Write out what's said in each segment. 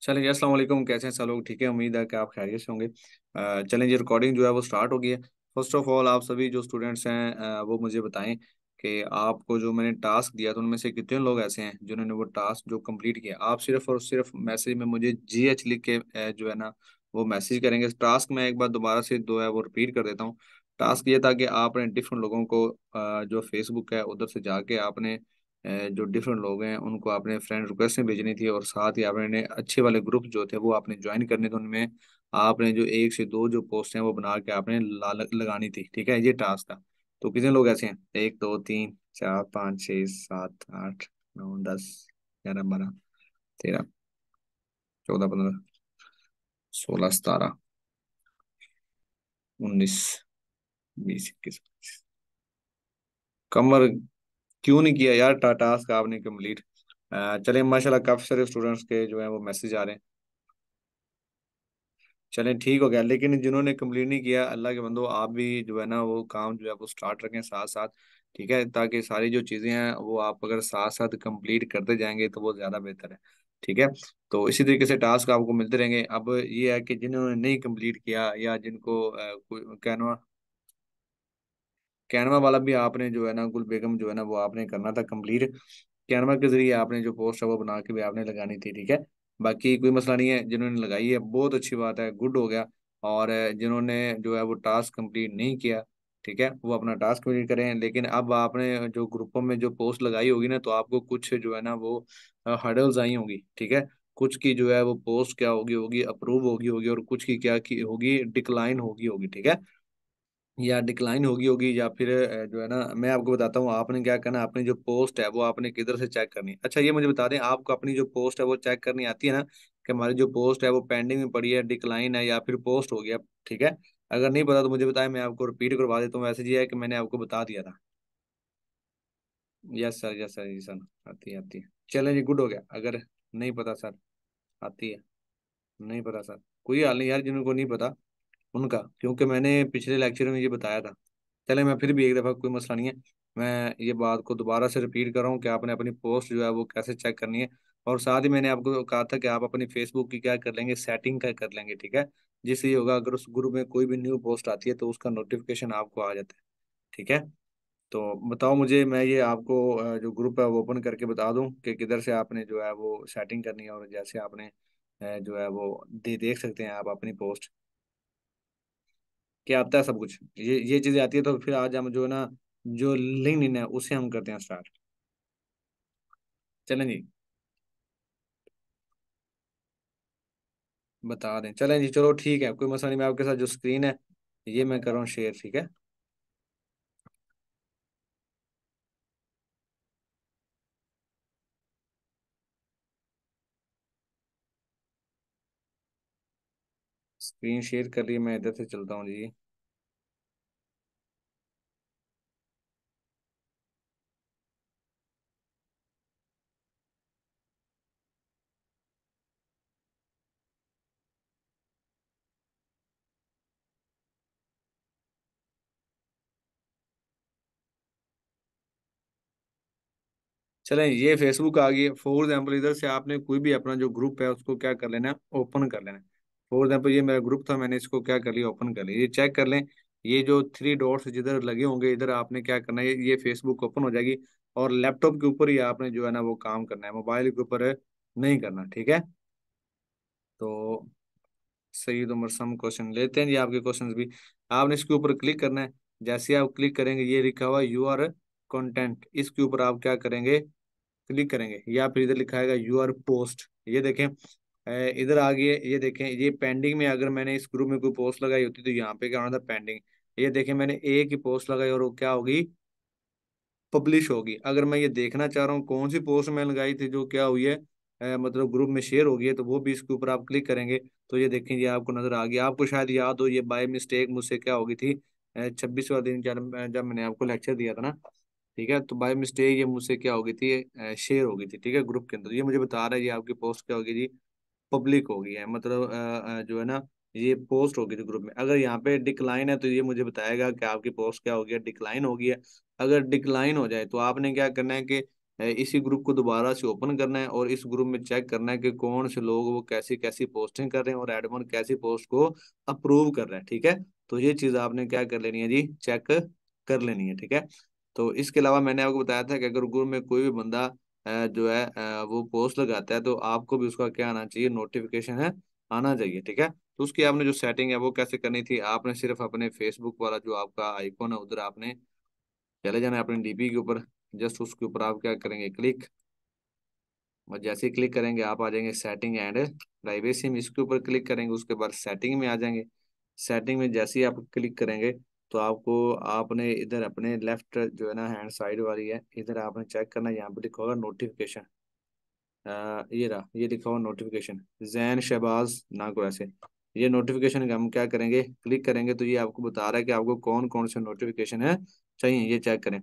चलिए, अस्सलाम वालेकुम। कैसे हैं सब लोग? ठीक है, उम्मीद है कि आप खैरियत से होंगे। चलें जी, रिकॉर्डिंग जो है वो स्टार्ट हो गई है। फर्स्ट ऑफ ऑल, आप सभी जो स्टूडेंट्स हैं वो मुझे बताएं कि आपको जो मैंने टास्क दिया था उनमें से कितने लोग ऐसे हैं जिन्होंने वो टास्क जो कंप्लीट किया। आप सिर्फ और सिर्फ मैसेज में मुझे GH लिख के जो है ना वो मैसेज करेंगे। टास्क मैं एक बार दोबारा से दो है वो रिपीट कर देता हूँ। टास्क ये था कि आपने डिफरेंट लोगों को जो फेसबुक है उधर से जाके आपने जो डिफरेंट लोग हैं उनको आपने फ्रेंड रिक्वेस्ट भेजनी थी, और साथ ही आपने अच्छे वाले ग्रुप जो थे वो आपने ज्वाइन करने थे। उनमें आपने जो एक से दो जो पोस्ट हैं वो बना के आपने लगानी थी। ठीक है, ये टास्क था। तो कितने लोग ऐसे हैं? एक, दो, तीन, चार, पाँच, छः, सात, आठ, नौ, 10, 11, 12, 13, 14, 15, 16, 17, 19, 20, 21। कमर क्यों नहीं किया यार? टास्क आपने कंप्लीट। चलिए, माशाल्लाह काफी सारे स्टूडेंट्स के जो है वो मैसेज आ रहे हैं। चलें, ठीक हो गया। लेकिन जिन्होंने कंप्लीट नहीं किया, अल्लाह के बंदो, आप भी जो है ना वो काम जो है वो स्टार्ट रखें साथ साथ। ठीक है, ताकि सारी जो चीज़ें हैं वो आप अगर साथ साथ कंप्लीट करते जाएंगे तो वो ज़्यादा बेहतर है। ठीक है, तो इसी तरीके से टास्क आपको मिलते रहेंगे। अब ये है कि जिन्होंने नहीं कंप्लीट किया या जिनको कैनवा कैनवा वाला भी आपने जो है ना, गुल बेगम जो है ना वो आपने करना था कंप्लीट। कैनवा के जरिए आपने जो पोस्ट है वो बना के भी आपने लगानी थी। ठीक है, बाकी कोई मसला नहीं है। जिन्होंने लगाई है बहुत अच्छी बात है, गुड हो गया। और जिन्होंने जो है वो टास्क कंप्लीट नहीं किया, ठीक है, वो अपना टास्क कंप्लीट करें। लेकिन अब आपने जो ग्रुपों में जो पोस्ट लगाई होगी ना, तो आपको कुछ जो है ना वो हर्डल्स आई होंगी। ठीक है, कुछ की जो है वो पोस्ट क्या होगी होगी अप्रूव होगी होगी, और कुछ की क्या की होगी डिक्लाइन होगी होगी। ठीक है, या डिक्लाइन होगी होगी, या फिर जो है ना मैं आपको बताता हूँ आपने क्या करना है। अपनी जो पोस्ट है वो आपने किधर से चेक करनी है। अच्छा, ये मुझे बता दें, आपको अपनी जो पोस्ट है वो चेक करनी आती है ना, कि हमारी जो पोस्ट है वो पेंडिंग में पड़ी है, डिक्लाइन है, या फिर पोस्ट हो गया। ठीक है, अगर नहीं पता तो मुझे बताएं, मैं आपको रिपीट करवा देता हूँ। वैसे ये है कि मैंने आपको बता दिया था। यस सर, यस सर, जी सर। आती है, आती है। चलें जी, गुड हो गया। अगर नहीं पता सर, आती है। नहीं पता सर, कोई हाल नहीं यार, जिनको नहीं पता उनका, क्योंकि मैंने पिछले लेक्चर में ये बताया था। चले, मैं फिर भी एक दफ़ा, कोई मसला नहीं है, मैं ये बात को दोबारा से रिपीट कर रहा हूँ कि आपने अपनी पोस्ट जो है वो कैसे चेक करनी है। और साथ ही मैंने आपको कहा था कि आप अपनी फेसबुक की क्या कर लेंगे, सेटिंग का कर लेंगे। ठीक है, जिससे ये होगा, अगर उस ग्रुप में कोई भी न्यू पोस्ट आती है तो उसका नोटिफिकेशन आपको आ जाता है। ठीक है, तो बताओ मुझे, मैं ये आपको जो ग्रुप है वो ओपन करके बता दूं कि किधर से आपने जो है वो सेटिंग करनी है, और जैसे आपने जो है वो देख सकते हैं आप अपनी पोस्ट। क्या आता है सब कुछ, ये चीजें आती है। तो फिर आज हम जो है ना, जो लिंक्डइन है उसे हम करते हैं स्टार्ट। चलें जी, बता दें। चलें जी, चलो ठीक है, कोई मसला नहीं। मैं आपके साथ जो स्क्रीन है ये मैं कर रहा हूँ शेयर। ठीक है, स्क्रीन शेयर कर रही है, मैं इधर से चलता हूँ जी। चलें, ये फेसबुक आ गई है। फॉर एग्जाम्पल, इधर से आपने कोई भी अपना जो ग्रुप है उसको क्या कर लेना है, ओपन कर लेना है। फॉर एग्जाम्पल, ये मेरा ग्रुप था, मैंने इसको क्या कर लिया, ओपन कर लिया। ये चेक कर लें, ये जो थ्री डॉट्स जिधर लगे होंगे इधर आपने क्या करना है, ये फेसबुक ओपन हो जाएगी। और लैपटॉप के ऊपर ही आपने जो है ना वो काम करना है, मोबाइल के ऊपर नहीं करना। ठीक है, तो सही, तो सम क्वेश्चन लेते हैं जी, आपके क्वेश्चंस भी। आपने इसके ऊपर क्लिक करना है। जैसे आप क्लिक करेंगे, ये लिखा हुआ यू आर कंटेंट, इसके ऊपर आप क्या करेंगे, क्लिक करेंगे। या फिर इधर लिखा है यूआर पोस्ट, ये देखें। इधर आ गई है, ये देखें, ये पेंडिंग में। अगर मैंने इस ग्रुप में कोई पोस्ट लगाई होती तो यहाँ पे क्या होना था, पेंडिंग। ये देखें, मैंने एक ही पोस्ट लगाई और वो क्या होगी, पब्लिश होगी। अगर मैं ये देखना चाह रहा हूँ कौन सी पोस्ट मैं लगाई थी जो क्या हुई है, मतलब ग्रुप में शेयर हो गई है, तो वो भी इसके ऊपर आप क्लिक करेंगे तो ये देखें, ये आपको नजर आ गया। आपको शायद याद हो, ये बाय मिस्टेक मुझसे क्या हो गई थी, 26वां दिन जब मैंने आपको लेक्चर दिया था ना। ठीक है, तो बाय मिस्टेक ये मुझसे क्या हो गई थी, शेयर हो गई थी। ठीक है, ग्रुप के अंदर। ये मुझे बता रहा है ये आपकी पोस्ट क्या होगी जी, पब्लिक हो गई है। मतलब जो है ना, ये पोस्ट होगी थी ग्रुप में। अगर यहाँ पे डिक्लाइन है तो ये मुझे बताएगा कि आपकी पोस्ट क्या हो गया, डिक्लाइन हो गई है। अगर डिक्लाइन हो जाए तो आपने क्या करना है कि इसी ग्रुप को दोबारा से ओपन करना है और इस ग्रुप में चेक करना है कि कौन से लोग वो कैसी कैसी पोस्टिंग कर रहे हैं और एडमिन कैसी पोस्ट को अप्रूव कर रहा है, ठीक है। तो ये चीज़ आपने क्या कर लेनी है जी, चेक कर लेनी है, ठीक है। तो इसके अलावा मैंने आपको बताया था कि अगर ग्रुप में कोई भी बंदा जो है वो पोस्ट लगाता है तो आपको भी उसका क्या आना चाहिए, नोटिफिकेशन है आना चाहिए, ठीक है। तो उसकी आपने जो सेटिंग है वो कैसे करनी थी, आपने सिर्फ अपने फेसबुक वाला जो आपका आइकॉन है उधर आपने चले जाना है अपने डीपी के ऊपर। जस्ट उसके ऊपर आप क्या करेंगे, क्लिक। और जैसे ही क्लिक करेंगे आप आ जाएंगे सेटिंग एंड प्राइवेसी में, इसके ऊपर क्लिक करेंगे उसके बाद सेटिंग में आ जाएंगे। सेटिंग में जैसे ही आप क्लिक करेंगे तो आपको आपने इधर अपने लेफ्ट जो है ना हैंड साइड वाली है, इधर आपने चेक करना है, यहाँ पे लिखा होगा नोटिफिकेशन। ये रहा, ये लिखा हुआ नोटिफिकेशन, जैन शहबाज ना को ऐसे। ये नोटिफिकेशन हम क्या करेंगे, क्लिक करेंगे तो ये आपको बता रहा है कि आपको कौन कौन से नोटिफिकेशन है चाहिए, ये चेक करें।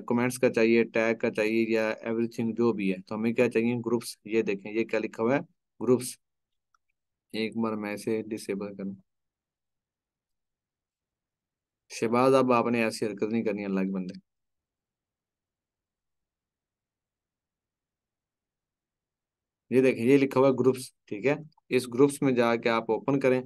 कमेंट्स का चाहिए, टैग का चाहिए, या एवरीथिंग जो भी है। तो हमें क्या चाहिए, ग्रुप्स। ये देखें ये क्या लिखा हुआ है, ग्रुप्स। एक बार मैं इसे डिसेबल करूँ। शहबाज अब आपने ऐसी हरकत नहीं करनी, अल्लाह के बंदे। ये देखें ये लिखा हुआ ग्रुप्स, ठीक है। इस ग्रुप्स में जाके आप ओपन करें।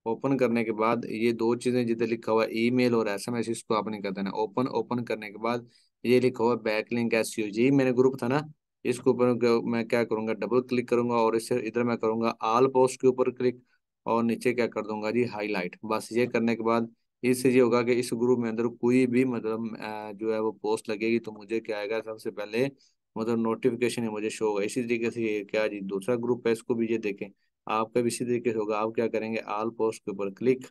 ओपन करने के बाद ये दो चीजें जिधर लिखा हुआ है ईमेल और एसएमएस, इसको आपने कर देना ओपन। ओपन करने के बाद ये लिखा हुआ बैकलिंक एसयूजी, मेरे ग्रुप था ना, इसके ऊपर मैं क्या करूंगा, डबल क्लिक करूंगा और इससे इधर मैं करूंगा आल पोस्ट के ऊपर क्लिक। और नीचे क्या कर दूंगा जी, हाईलाइट। बस ये करने के बाद इससे ये होगा कि इस ग्रुप में अंदर कोई भी मतलब जो है वो पोस्ट लगेगी तो मुझे क्या आएगा, सबसे पहले मतलब नोटिफिकेशन है मुझे शो होगा। इसी तरीके से ये क्या जी दूसरा ग्रुप है, इसको भी ये देखें। आपका भी इसी तरीके से होगा। आप क्या करेंगे, आल पोस्ट के ऊपर क्लिक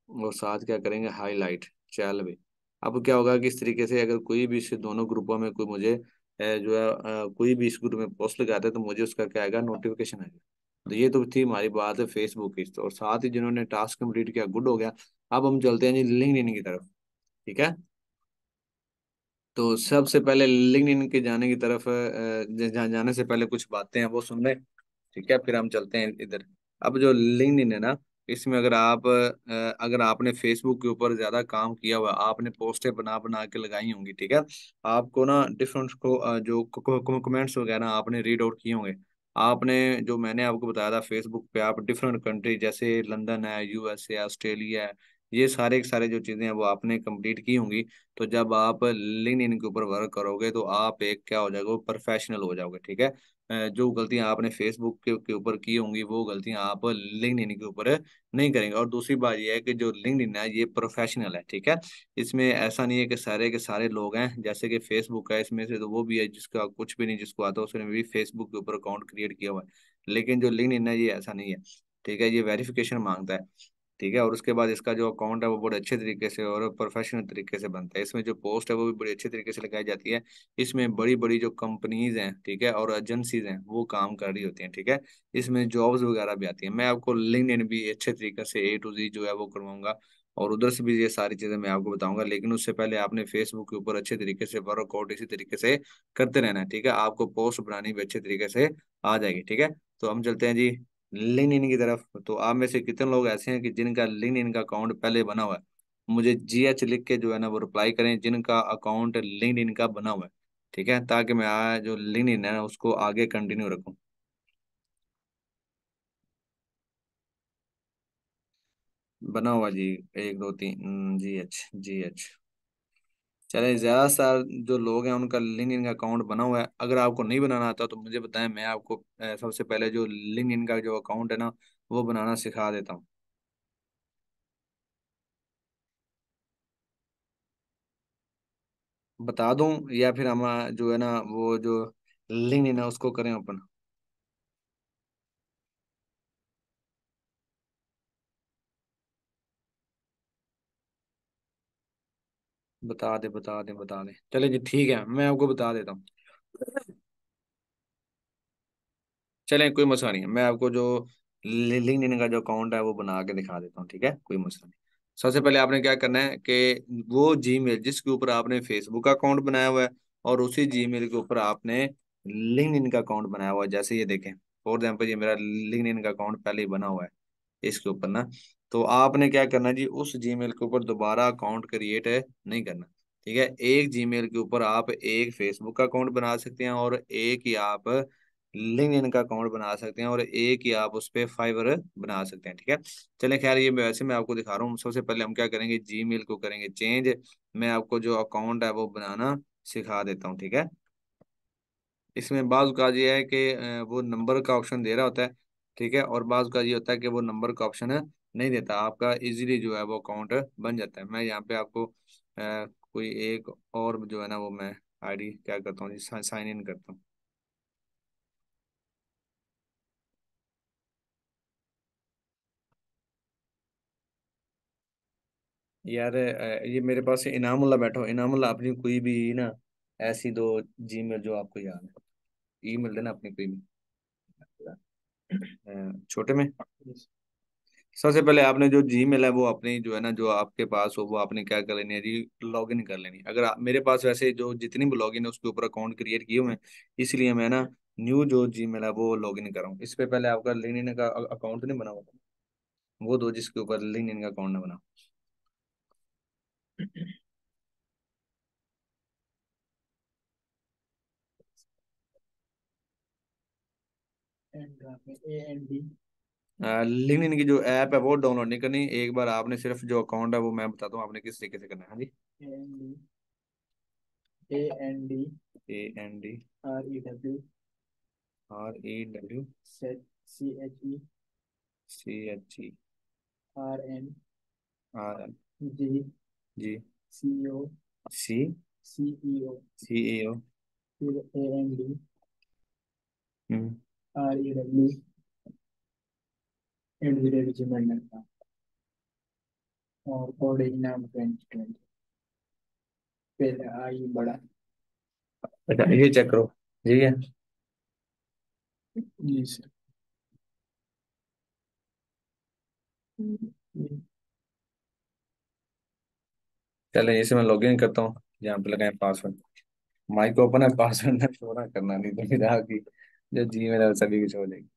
और साथ क्या करेंगे, हाईलाइट। चल भाई, अब क्या होगा कि इस तरीके से अगर कोई भी इस दोनों ग्रुपों में कोई मुझे जो है कोई भी इस ग्रुप में पोस्ट लगाता है तो मुझे उसका क्या आएगा, नोटिफिकेशन आएगा। तो ये तो थी हमारी बात है फेसबुक की। तो और साथ ही जिन्होंने टास्क कंप्लीट किया, गुड हो गया। अब हम चलते हैं जी लिंक्डइन की तरफ, ठीक है। तो सबसे पहले लिंक्डइन के जाने की तरफ जाने से पहले कुछ बातें हैं वो सुन लें, ठीक है, फिर हम चलते हैं इधर। अब जो लिंक्डइन है ना, इसमें अगर आप अगर आपने फेसबुक के ऊपर ज्यादा काम किया हुआ, आपने पोस्टें बना बना के लगाई होंगी, ठीक है। आपको ना डिफरेंट को जो कमेंट्स वगैरह आपने रीड आउट किए होंगे। आपने जो मैंने आपको बताया था फेसबुक पे, आप डिफरेंट कंट्री जैसे लंदन है, यूएसए, ऑस्ट्रेलिया है, ये सारे के सारे जो चीजें हैं वो आपने कंप्लीट की होंगी। तो जब आप लिंक्डइन के ऊपर वर्क करोगे तो आप एक क्या हो जाएगा, प्रोफेशनल हो जाओगे, ठीक है। जो गलतियां आपने फेसबुक के ऊपर की होंगी वो गलतियां आप लिंक्डइन के ऊपर नहीं करेंगे। और दूसरी बात ये है कि जो लिंक्डइन है ये प्रोफेशनल है, ठीक है। इसमें ऐसा नहीं है कि सारे के सारे लोग हैं, जैसे कि फेसबुक है इसमें से तो वो भी है जिसका कुछ भी नहीं, जिसको आता है उसने भी फेसबुक के ऊपर अकाउंट क्रिएट किया हुआ है। लेकिन जो लिंक्डइन है ये ऐसा नहीं है, ठीक है। ये वेरिफिकेशन मांगता है, ठीक है। और उसके बाद इसका जो अकाउंट है वो बड़े अच्छे तरीके से और प्रोफेशनल तरीके से बनता है। इसमें जो पोस्ट है वो भी बड़ी अच्छे तरीके से लगाई जाती है। इसमें बड़ी बड़ी जो कंपनीज हैं, ठीक है, और एजेंसीज हैं वो काम कर रही होती हैं, ठीक है। इसमें जॉब्स वगैरह भी आती हैं। मैं आपको लिंक्डइन भी अच्छे तरीके से ए टू जी जो है वो करवाऊंगा और उधर से भी ये सारी चीजें मैं आपको बताऊंगा। लेकिन उससे पहले आपने फेसबुक के ऊपर अच्छे तरीके से वर्कआउट इसी तरीके से करते रहना है, ठीक है। आपको पोस्ट बनानी भी अच्छे तरीके से आ जाएगी, ठीक है। तो हम चलते हैं जी लिंक्डइन की तरफ। तो आप में से कितने लोग ऐसे हैं कि जिनका लिंक्डइन का अकाउंट पहले बना हुआ है, मुझे GH लिख के जो है ना वो रिप्लाई करें जिनका अकाउंट लिंक्डइन का बना हुआ है, ठीक है, ताकि मैं जो लिंक्डइन है ना उसको आगे कंटिन्यू रखूं। बना हुआ जी, 1 2 3 GH। चले ज्यादा सार जो लोग हैं उनका लिंक्डइन का अकाउंट बना हुआ है। अगर आपको नहीं बनाना आता तो मुझे बताएं, मैं आपको सबसे पहले जो लिंक्डइन का जो अकाउंट है ना वो बनाना सिखा देता हूँ। बता दूं या फिर हम जो है ना वो जो लिंक्डइन है उसको करें ओपन। बता दे चले जी, ठीक है, मैं आपको बता देता हूँ। चलें कोई मसला नहीं है, मैं आपको जो लिंक्डइन का जो अकाउंट है वो बना के दिखा देता हूँ, ठीक है, कोई मसला नहीं। सबसे पहले आपने क्या करना है कि वो जीमेल जिसके ऊपर आपने फेसबुक का अकाउंट बनाया हुआ है और उसी जीमेल के ऊपर आपने लिंक्डइन का अकाउंट बनाया हुआ है, जैसे ये देखें फॉर एग्जाम्पल ये मेरा लिंक्डइन का अकाउंट पहले ही बना हुआ है इसके ऊपर ना। तो आपने क्या करना है जी, उस जीमेल के ऊपर दोबारा अकाउंट क्रिएट है नहीं करना। ठीक है, एक जीमेल के ऊपर आप एक फेसबुक का अकाउंट बना सकते हैं, और एक ही आप लिंक्डइन का अकाउंट बना सकते हैं, और एक ही आप उस पे फाइवर बना सकते हैं। ठीक है, चलें, खैर ये वैसे मैं आपको दिखा रहा हूँ। सबसे पहले हम क्या करेंगे, जीमेल को करेंगे चेंज। मैं आपको जो अकाउंट है वो बनाना सिखा देता हूँ। ठीक है, इसमें बाज़ का ये है कि वो नंबर का ऑप्शन दे रहा होता है। ठीक है, और बाज़ का ये होता है कि वो नंबर का ऑप्शन नहीं देता, आपका इजीली जो है वो अकाउंट बन जाता है। मैं यहाँ पे आपको कोई एक और जो है ना वो मैं आईडी क्या करता हूँ जी, साइन इन करता हूँ। यार ये मेरे पास इनामुल्ला बैठा हो, इनामुल्ला अपनी कोई भी ना ऐसी दो जीमेल जो आपको याद है, ईमेल देना अपनी कोई भी छोटे में। सबसे पहले आपने जो जीमेल है वो अपनी जो है ना जो आपके पास हो वो आपने क्या कर लेनी है जी, लॉगिन कर लेनी है। अगर मेरे पास वैसे जो जितनी भी लॉगिन है उसके ऊपर अकाउंट क्रिएट किए हुए हैं, इसलिए मैं ना न्यू जो जीमेल है वो लॉगिन कर रहा हूँ। इस पे पहले आपका लिंक्डइन का अकाउंट नहीं बना हुआ, वो दो जिसके ऊपर लिंक्डइन का अकाउंट ना बना। लिंक्डइन की जो ऐप है वो डाउनलोड नहीं करनी, एक बार आपने सिर्फ जो अकाउंट है वो मैं बताता हूँ आपने किस तरीके से करना है। हाँ जी, AND REW CHE RNG CEO अच्छा ये चेक करो, ठीक है। चले इसे मैं लॉगिन करता हूँ, यहाँ पे लगाए पासवर्ड। माइक ओपन है, पासवर्ड ना छोड़ा करना, नहीं तो फिर आपकी जो जीमेल है सभी कुछ हो जाएगी।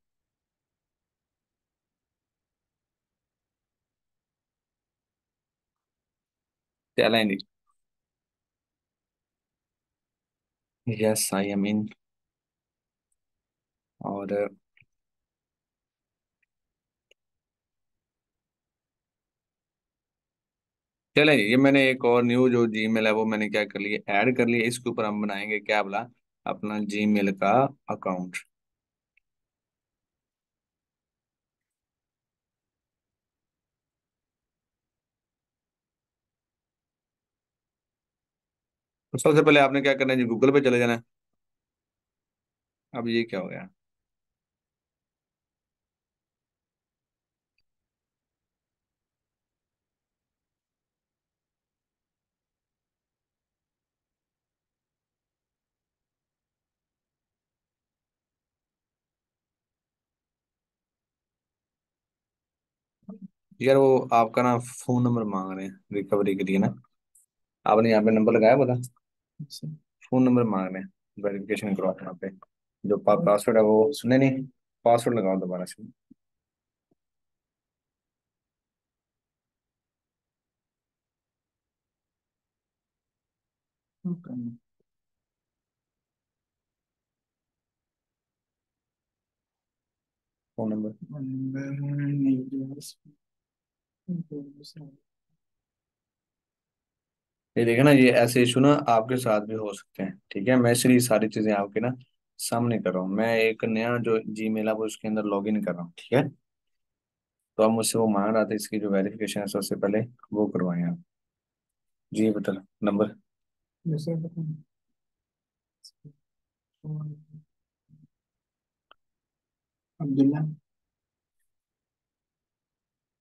चलें जी, यस आई एम इन। और चलें ये मैंने एक और न्यू जो जीमेल है वो मैंने क्या कर लिया, ऐड कर लिया। इसके ऊपर हम बनाएंगे क्या बोला, अपना जीमेल का अकाउंट। तो सबसे पहले आपने क्या करना है जी, गूगल पे चले जाना है। अब ये क्या हो गया, यार वो आपका ना फोन नंबर मांग रहे हैं रिकवरी के लिए ना, आपने यहाँ पे नंबर लगाया बोला, फोन नंबर मांग रहे हैं वेरिफिकेशन करो यहाँ पे। जो पासवर्ड है वो सुने नहीं, पासवर्ड लगाओ दोबारा से। फोन नंबर ये देखे ना, ये ऐसे इशू ना आपके साथ भी हो सकते हैं। ठीक है, मैं इसलिए सारी चीजें आपके ना सामने कर रहा हूँ। मैं एक नया जो जीमेल है वो उसके अंदर लॉग इन कर रहा हूँ। ठीक है, तो अब मुझसे वो मांग रहा था इसकी जो वेरिफिकेशन है सबसे पहले वो करवाएं आप। जी बता नंबर।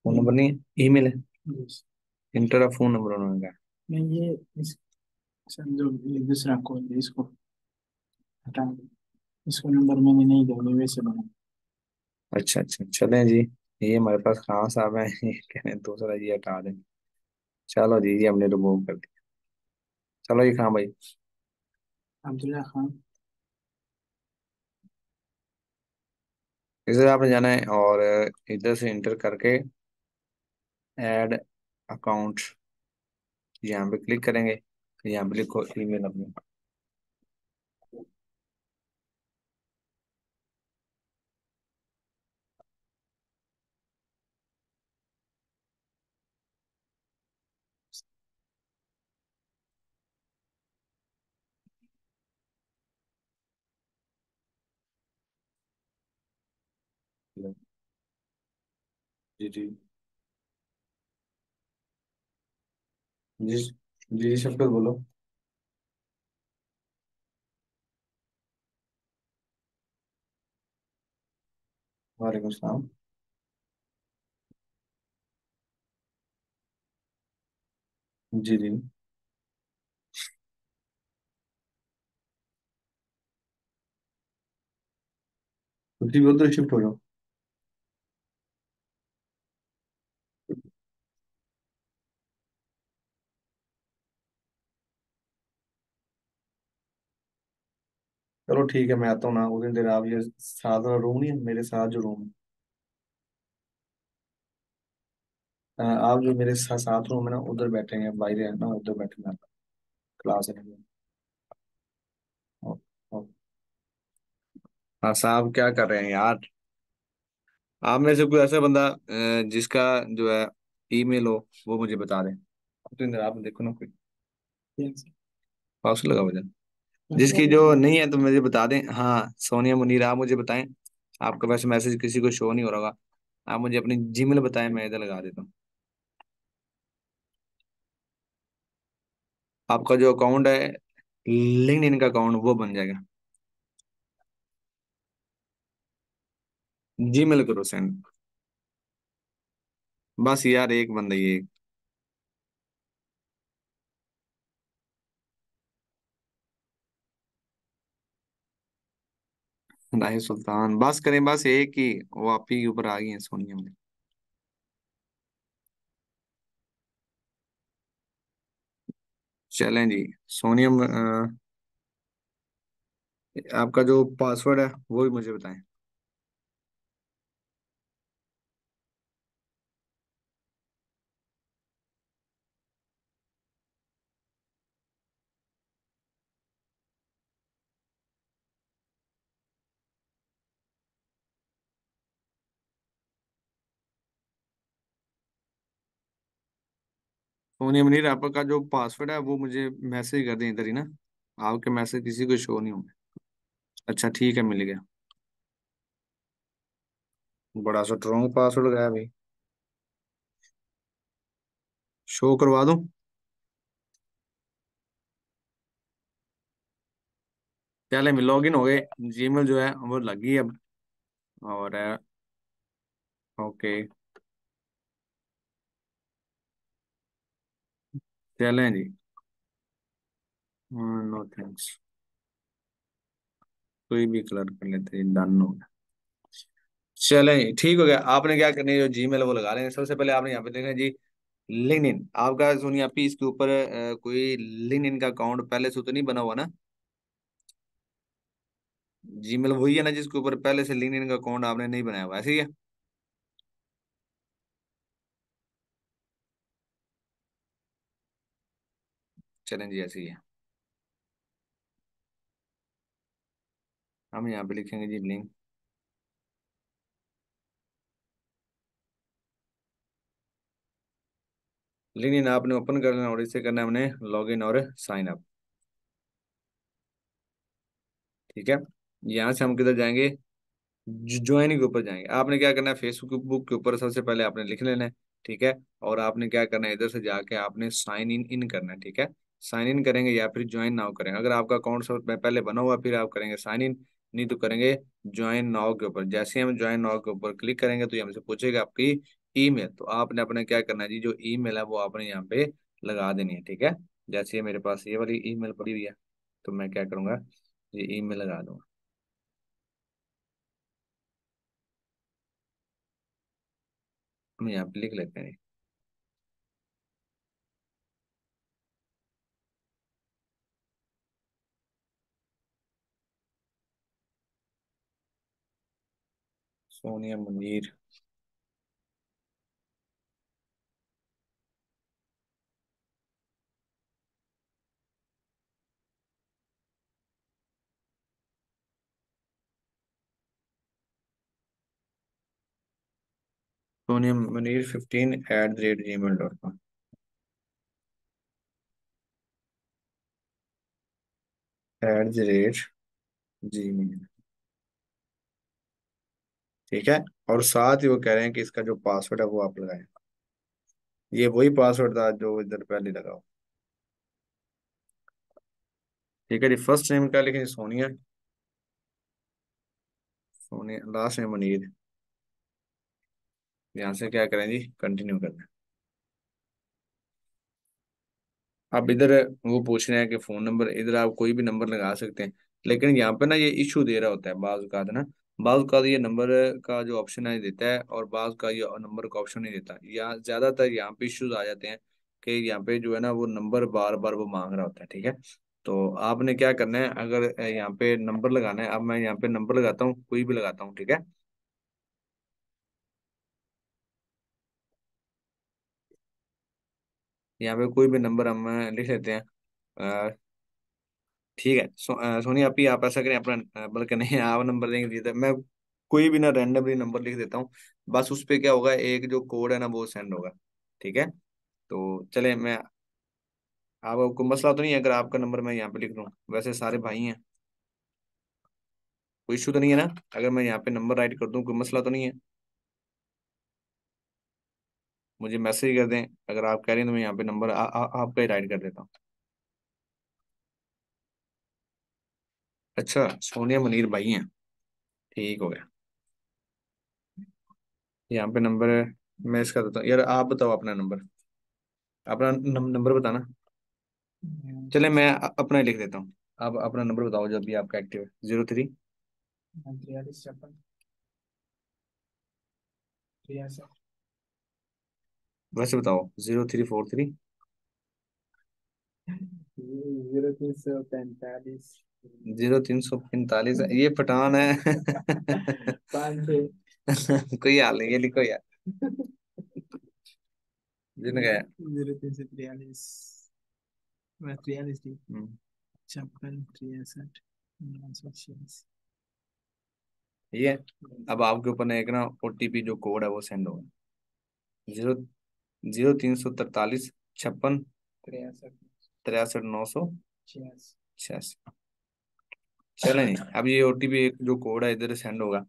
फोन नंबर नहीं है, ईमेल है, इंटर फोन नंबर उन्होंने कहा। अच्छा अच्छा, चलें जी, ये हमारे पास कहाँ साहब है ये कह रहे हैं दूसरा जी हटा दें। चलो जी, ये हमने रिमूव कर दिया। चलो जी, खां भाई, इधर आपने जाना है और इधर से इंटर करके ऐड अकाउंट यहाँ पे क्लिक करेंगे। यहाँ पे लिखो ईमेल अपनी। जी जी। जी जी जी, शफकत बोलो। वालेकुम सलाम। जी जी। उसी भी उधर शिफ्ट हो जाओ। चलो ठीक है, मैं आता हूँ ना उस दिन। देर आप ये साथ वाला रूम नहीं है मेरे साथ जो रूम है, आप जो मेरे साथ साथ रूम है ना, उधर बैठेंगे, बाहर है ना, उधर बैठेंगे। क्लास है। ओ- ओ- हाँ साहब, क्या कर रहे हैं यार? आप में से कोई ऐसा बंदा जिसका जो है ईमेल हो, वो मुझे बता दें। तो इंद्र आप देखो ना कोई पाउस लगा वजह, जिसकी जो नहीं है तो मुझे बता दें। हाँ सोनिया मुनीर, आप मुझे बताएं। आपका वैसे मैसेज किसी को शो नहीं हो रहा होगा। आप मुझे अपनी जीमेल बताएं, मैं इधर लगा देता हूँ। आपका जो अकाउंट है, लिंक्डइन का अकाउंट, वो बन जाएगा। जीमेल करो सेंड। बस यार एक बंदा ये। राही सुल्तान, बस करें, बस एक ही। वो आप ही के ऊपर आ गई है सोनिया में। चलें जी। सोनिया आपका जो पासवर्ड है वो भी मुझे बताएं। सोनिया मनीर, आपका जो पासवर्ड है वो मुझे मैसेज कर दें इधर ही ना। आपके मैसेज किसी को शो नहीं होंगे। अच्छा ठीक है, मिल गया। बड़ा स्ट्रॉन्ग पासवर्ड गया भाई। शो करवा दूं? चले, मैं लॉग इन हो गए। जीमेल जो है वो लगी अब। और ओके। चलें जी। No thanks. कोई भी कलर कर लेते हैं, डन हो गया। चलें ठीक हो गया। आपने क्या करनी है, जो जीमेल वो लगा लेंगे। सबसे पहले आपने यहाँ पे देखना जी, लिंक्डइन आपका। सोनिया आप इसके ऊपर कोई लिंक्डइन का अकाउंट पहले से तो नहीं बना हुआ ना? जीमेल वही है ना जिसके ऊपर पहले से लिंक्डइन का अकाउंट आपने नहीं बनाया हुआ, ऐसे ही है? चलें जी, ऐसे ही है। हम यहाँ पे लिखेंगे जी लिंक। लिंक्डइन आपने ओपन कर लेना और इसे करना है हमने लॉग इन और साइन अप। ठीक है। यहाँ से हम किधर जाएंगे? ज्वाइनिंग के ऊपर जाएंगे। आपने क्या करना है, फेसबुक बुक के ऊपर सबसे पहले आपने लिख लेना है। ठीक है। और आपने क्या करना है, इधर से जाके आपने साइन इन इन करना है। ठीक है। साइन इन करेंगे या फिर ज्वाइन नाउ करेंगे। अगर आपका अकाउंट सब पहले बना हुआ फिर आप करेंगे साइन इन, नहीं तो करेंगे ज्वाइन नाउ के ऊपर। जैसे ही हम ज्वाइन नाउ के ऊपर क्लिक करेंगे तो ये हमसे पूछेगा आपकी ईमेल। तो आपने अपने क्या करना है जी, जो ईमेल है वो आपने यहाँ पे लगा देनी है। ठीक है। जैसे ये मेरे पास ये वाली ईमेल पड़ी हुई है, तो मैं क्या करूंगा, ये ईमेल लगा दूंगा। हम यहाँ पे लिख लेते हैं। सोनिया मुनीर। सोनिया मनीर 15 @gmail.com। @gmail। ठीक है। और साथ ही वो कह रहे हैं कि इसका जो पासवर्ड है वो आप लगाएं। ये वही पासवर्ड था जो इधर पहले लगा हो। ठीक है जी, फर्स्ट नेम क्या लिखें? सोनिया। Sonia, last name Munir. यहाँ से क्या करें जी, कंटिन्यू करना है। अब इधर वो पूछ रहे हैं कि फोन नंबर, इधर आप कोई भी नंबर लगा सकते हैं। लेकिन यहाँ पे ना ये इशू दे रहा होता है बाज का ना। बाज का ये नंबर का जो ऑप्शन है देता है, और बाज का ये नंबर का ऑप्शन नहीं देता। यहाँ ज्यादातर यहाँ पे इश्यूज आ जाते हैं कि यहाँ पे जो है ना वो नंबर बार बार वो मांग रहा होता है। ठीक है। तो आपने क्या करना है, अगर यहाँ पे नंबर लगाना है, अब मैं यहाँ पे नंबर लगाता हूँ, कोई भी लगाता हूँ। ठीक है। यहाँ पे कोई भी नंबर हम लिख लेते हैं। ठीक है। सोनी आप ऐसा करें अपना, बल्कि नहीं, आप नंबर देंगे सीधा, मैं कोई भी ना रैंडमली नंबर लिख देता हूँ। बस उस पे क्या होगा, एक जो कोड है ना वो सेंड होगा। ठीक है। तो चले मैं, आपको मसला तो नहीं है अगर आपका नंबर मैं यहाँ पे लिख दूँ? वैसे सारे भाई हैं, कोई इशू तो नहीं है ना? अगर मैं यहाँ पे नंबर राइट कर दूँ, कोई मसला तो नहीं है? मुझे मैसेज कर दें, अगर आप कह रहे हैं तो मैं यहाँ पे नंबर आपका ही राइट कर देता हूँ। अच्छा, सोनिया मनीर भाई हैं। ठीक हो गया। यहाँ पे नंबर है, मैं इसका देता हूँ। यार आप बताओ अपना नंबर, अपना नंबर बताना। चले मैं अपना ही लिख देता हूँ। आप अपना नंबर बताओ जब भी आपका एक्टिव है। 03। 43 56 63। वैसे बताओ, 0343। 0345। 0345, ये पठान है। 5 6। कोई हाल नहीं, ये लिखो यार, जिन गया। 0343। मैं 43 थी। हम्म, 56 63 986। ये है। अब आपके ऊपर ना एक ना ओटीपी जो कोड है वो सेंड होगा। 0, 0343 56 63 63 986। 86। चले नहीं, अब ये ओटीपी जो कोड है इधर सेंड होगा।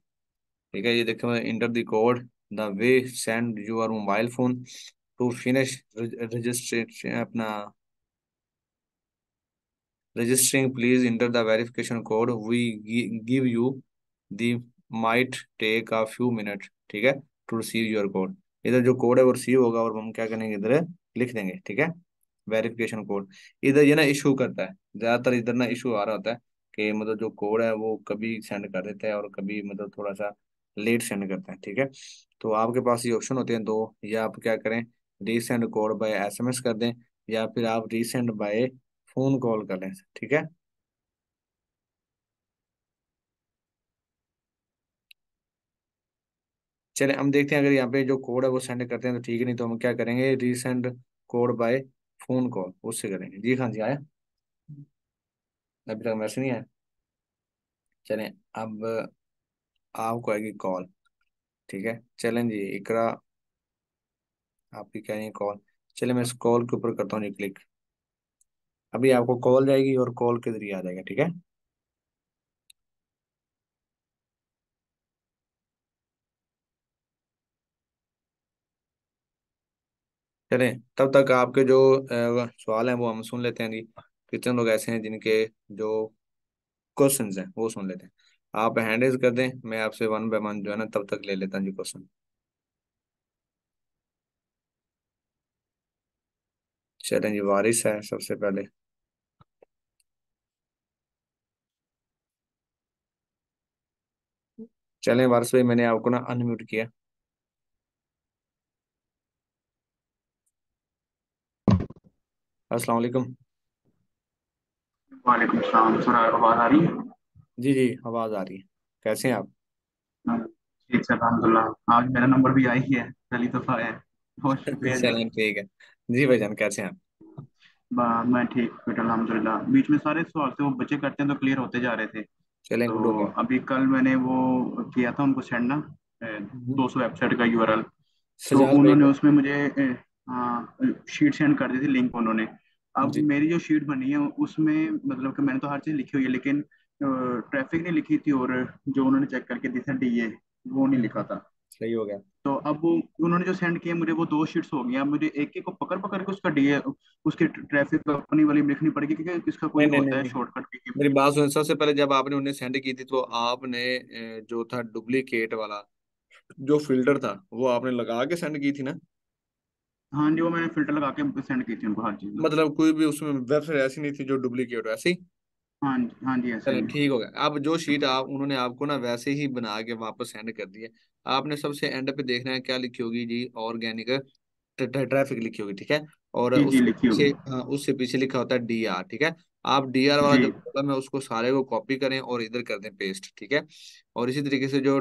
ठीक है, ये देखो, enter the code the way send your mobile phone to finish registration अपना registering. Please enter the verification code we give you. The might take a few minutes. ठीक है, टू रिसीव योर कोड। इधर जो code है वो receive होगा और हम क्या करेंगे, इधर लिख देंगे। ठीक है, वेरिफिकेशन कोड। इधर ये ना इशू करता है, ज्यादातर इधर ना इशू आ रहा होता है कि मतलब जो कोड है वो कभी सेंड कर देता है और कभी मतलब थोड़ा सा लेट सेंड करता है। ठीक है। तो आपके पास ये ऑप्शन होते हैं दो, या आप क्या करें, रीसेंड कोड बाय एसएमएस कर दें, या फिर आप रीसेंड बाय फोन कॉल कर लें। ठीक है। चले हम देखते हैं, अगर यहाँ पे जो कोड है वो सेंड करते हैं तो ठीक है, नहीं तो हम क्या करेंगे, resend code by phone call उससे करेंगे। जी हाँ जी, आया? अभी तक मैसेज नहीं आया। चलें, अब आपको आएगी कॉल। ठीक है, चलें जी, इकरा आपकी क्या है कॉल। चले मैं इस कॉल के ऊपर करता हूँ जी क्लिक। अभी आपको कॉल जाएगी और कॉल के जरिए आ जाएगा। ठीक है। चलें, तब तक आपके जो सवाल हैं वो हम सुन लेते हैं जी। कितने लोग ऐसे हैं जिनके जो क्वेश्चंस हैं वो सुन लेते हैं। आप हैंड रेज कर दें, मैं आपसे वन बाय वन जो है ना तब तक ले लेता हूँ जी क्वेश्चन। चलें जी, वारिस है सबसे पहले। चलें वारिस भाई, मैंने आपको ना अनम्यूट किया। अस्सलाम वालेकुम। वालेकुम सलाम सर, आवाज आ रही है? जी जी, आवाज़ आ रही है। कैसे हैं आप? हाँ, ठीक है अल्हम्दुलिल्लाह, आज मेरा नंबर भी आई ही है, पहली दफा है। बहुत शुक्रिया जी। चलें ठीक है। जी भाईजान, कैसे हैं आप? मैं ठीक फिट अल्हम्दुलिल्लाह। बीच में सारे सवाल थे वो बच्चे करते हैं तो क्लियर होते जा रहे थे। चलें, तो गुड हो गया। अभी कल मैंने वो किया था उनको सेंड ना, हम्म। 200 वेबसाइट का यूआरएल। तो सजाद भाई उन्होंने को। उसमें मुझे शीट सेंड कर दी थी, लिंक उन्होंने। अब जी। मेरी जो शीट बनी है उसमें मतलब कि मैंने तो हर चीज़ लिखी हुई है, लेकिन ट्रैफिक नहीं लिखी थी, और जो उन्होंने चेक करके दी थी डीए, वो नहीं लिखा हम्म, था। सही हो गया। तो अब वो उन्होंने जो सेंड किया मुझे, वो दो शीट्स हो गई। अब मुझे एक एक को पकड़ पकड़ के उसका डीए, उसकी ट्रैफिक अपनी वाली लिखनी पड़ेगी, क्योंकि इसका नहीं कोई नहीं नहीं होता है नहीं, शॉर्टकट की। मेरी बात सुन। सबसे पहले जब आपने उन्हें सेंड की थी तो आपने जो था डुप्लीकेट वाला जो फिल्टर था वो आपने लगा के सेंड की थी ना। हाँ जी, वो मैंने फिल्टर लगा के सेंड की थी उनको हर चीज़। मतलब कोई भी उसमें वेबसाइट ऐसी नहीं थी जो डुप्लीकेट हो ऐसी। हाँ जी, हाँ जी, ऐसा चलो ही। ठीक हो गया। अब जो शीट आप उन्होंने आपको ना वैसे ही बना के वापस सेंड कर दी है। आपने सबसे एंड पे देखना है क्या लिखी होगी जी, ऑर्गेनिक ट्रैफिक लिखी होगी, ठीक है। और जी जी, उससे लिखी पीछे, होगी। हाँ उससे पीछे लिखा होता है डीआर, ठीक है। आप डीआर वाला जी जो कॉलम है उसको सारे को कॉपी करें और इधर कर दें पेस्ट, ठीक है। और इसी तरीके से जो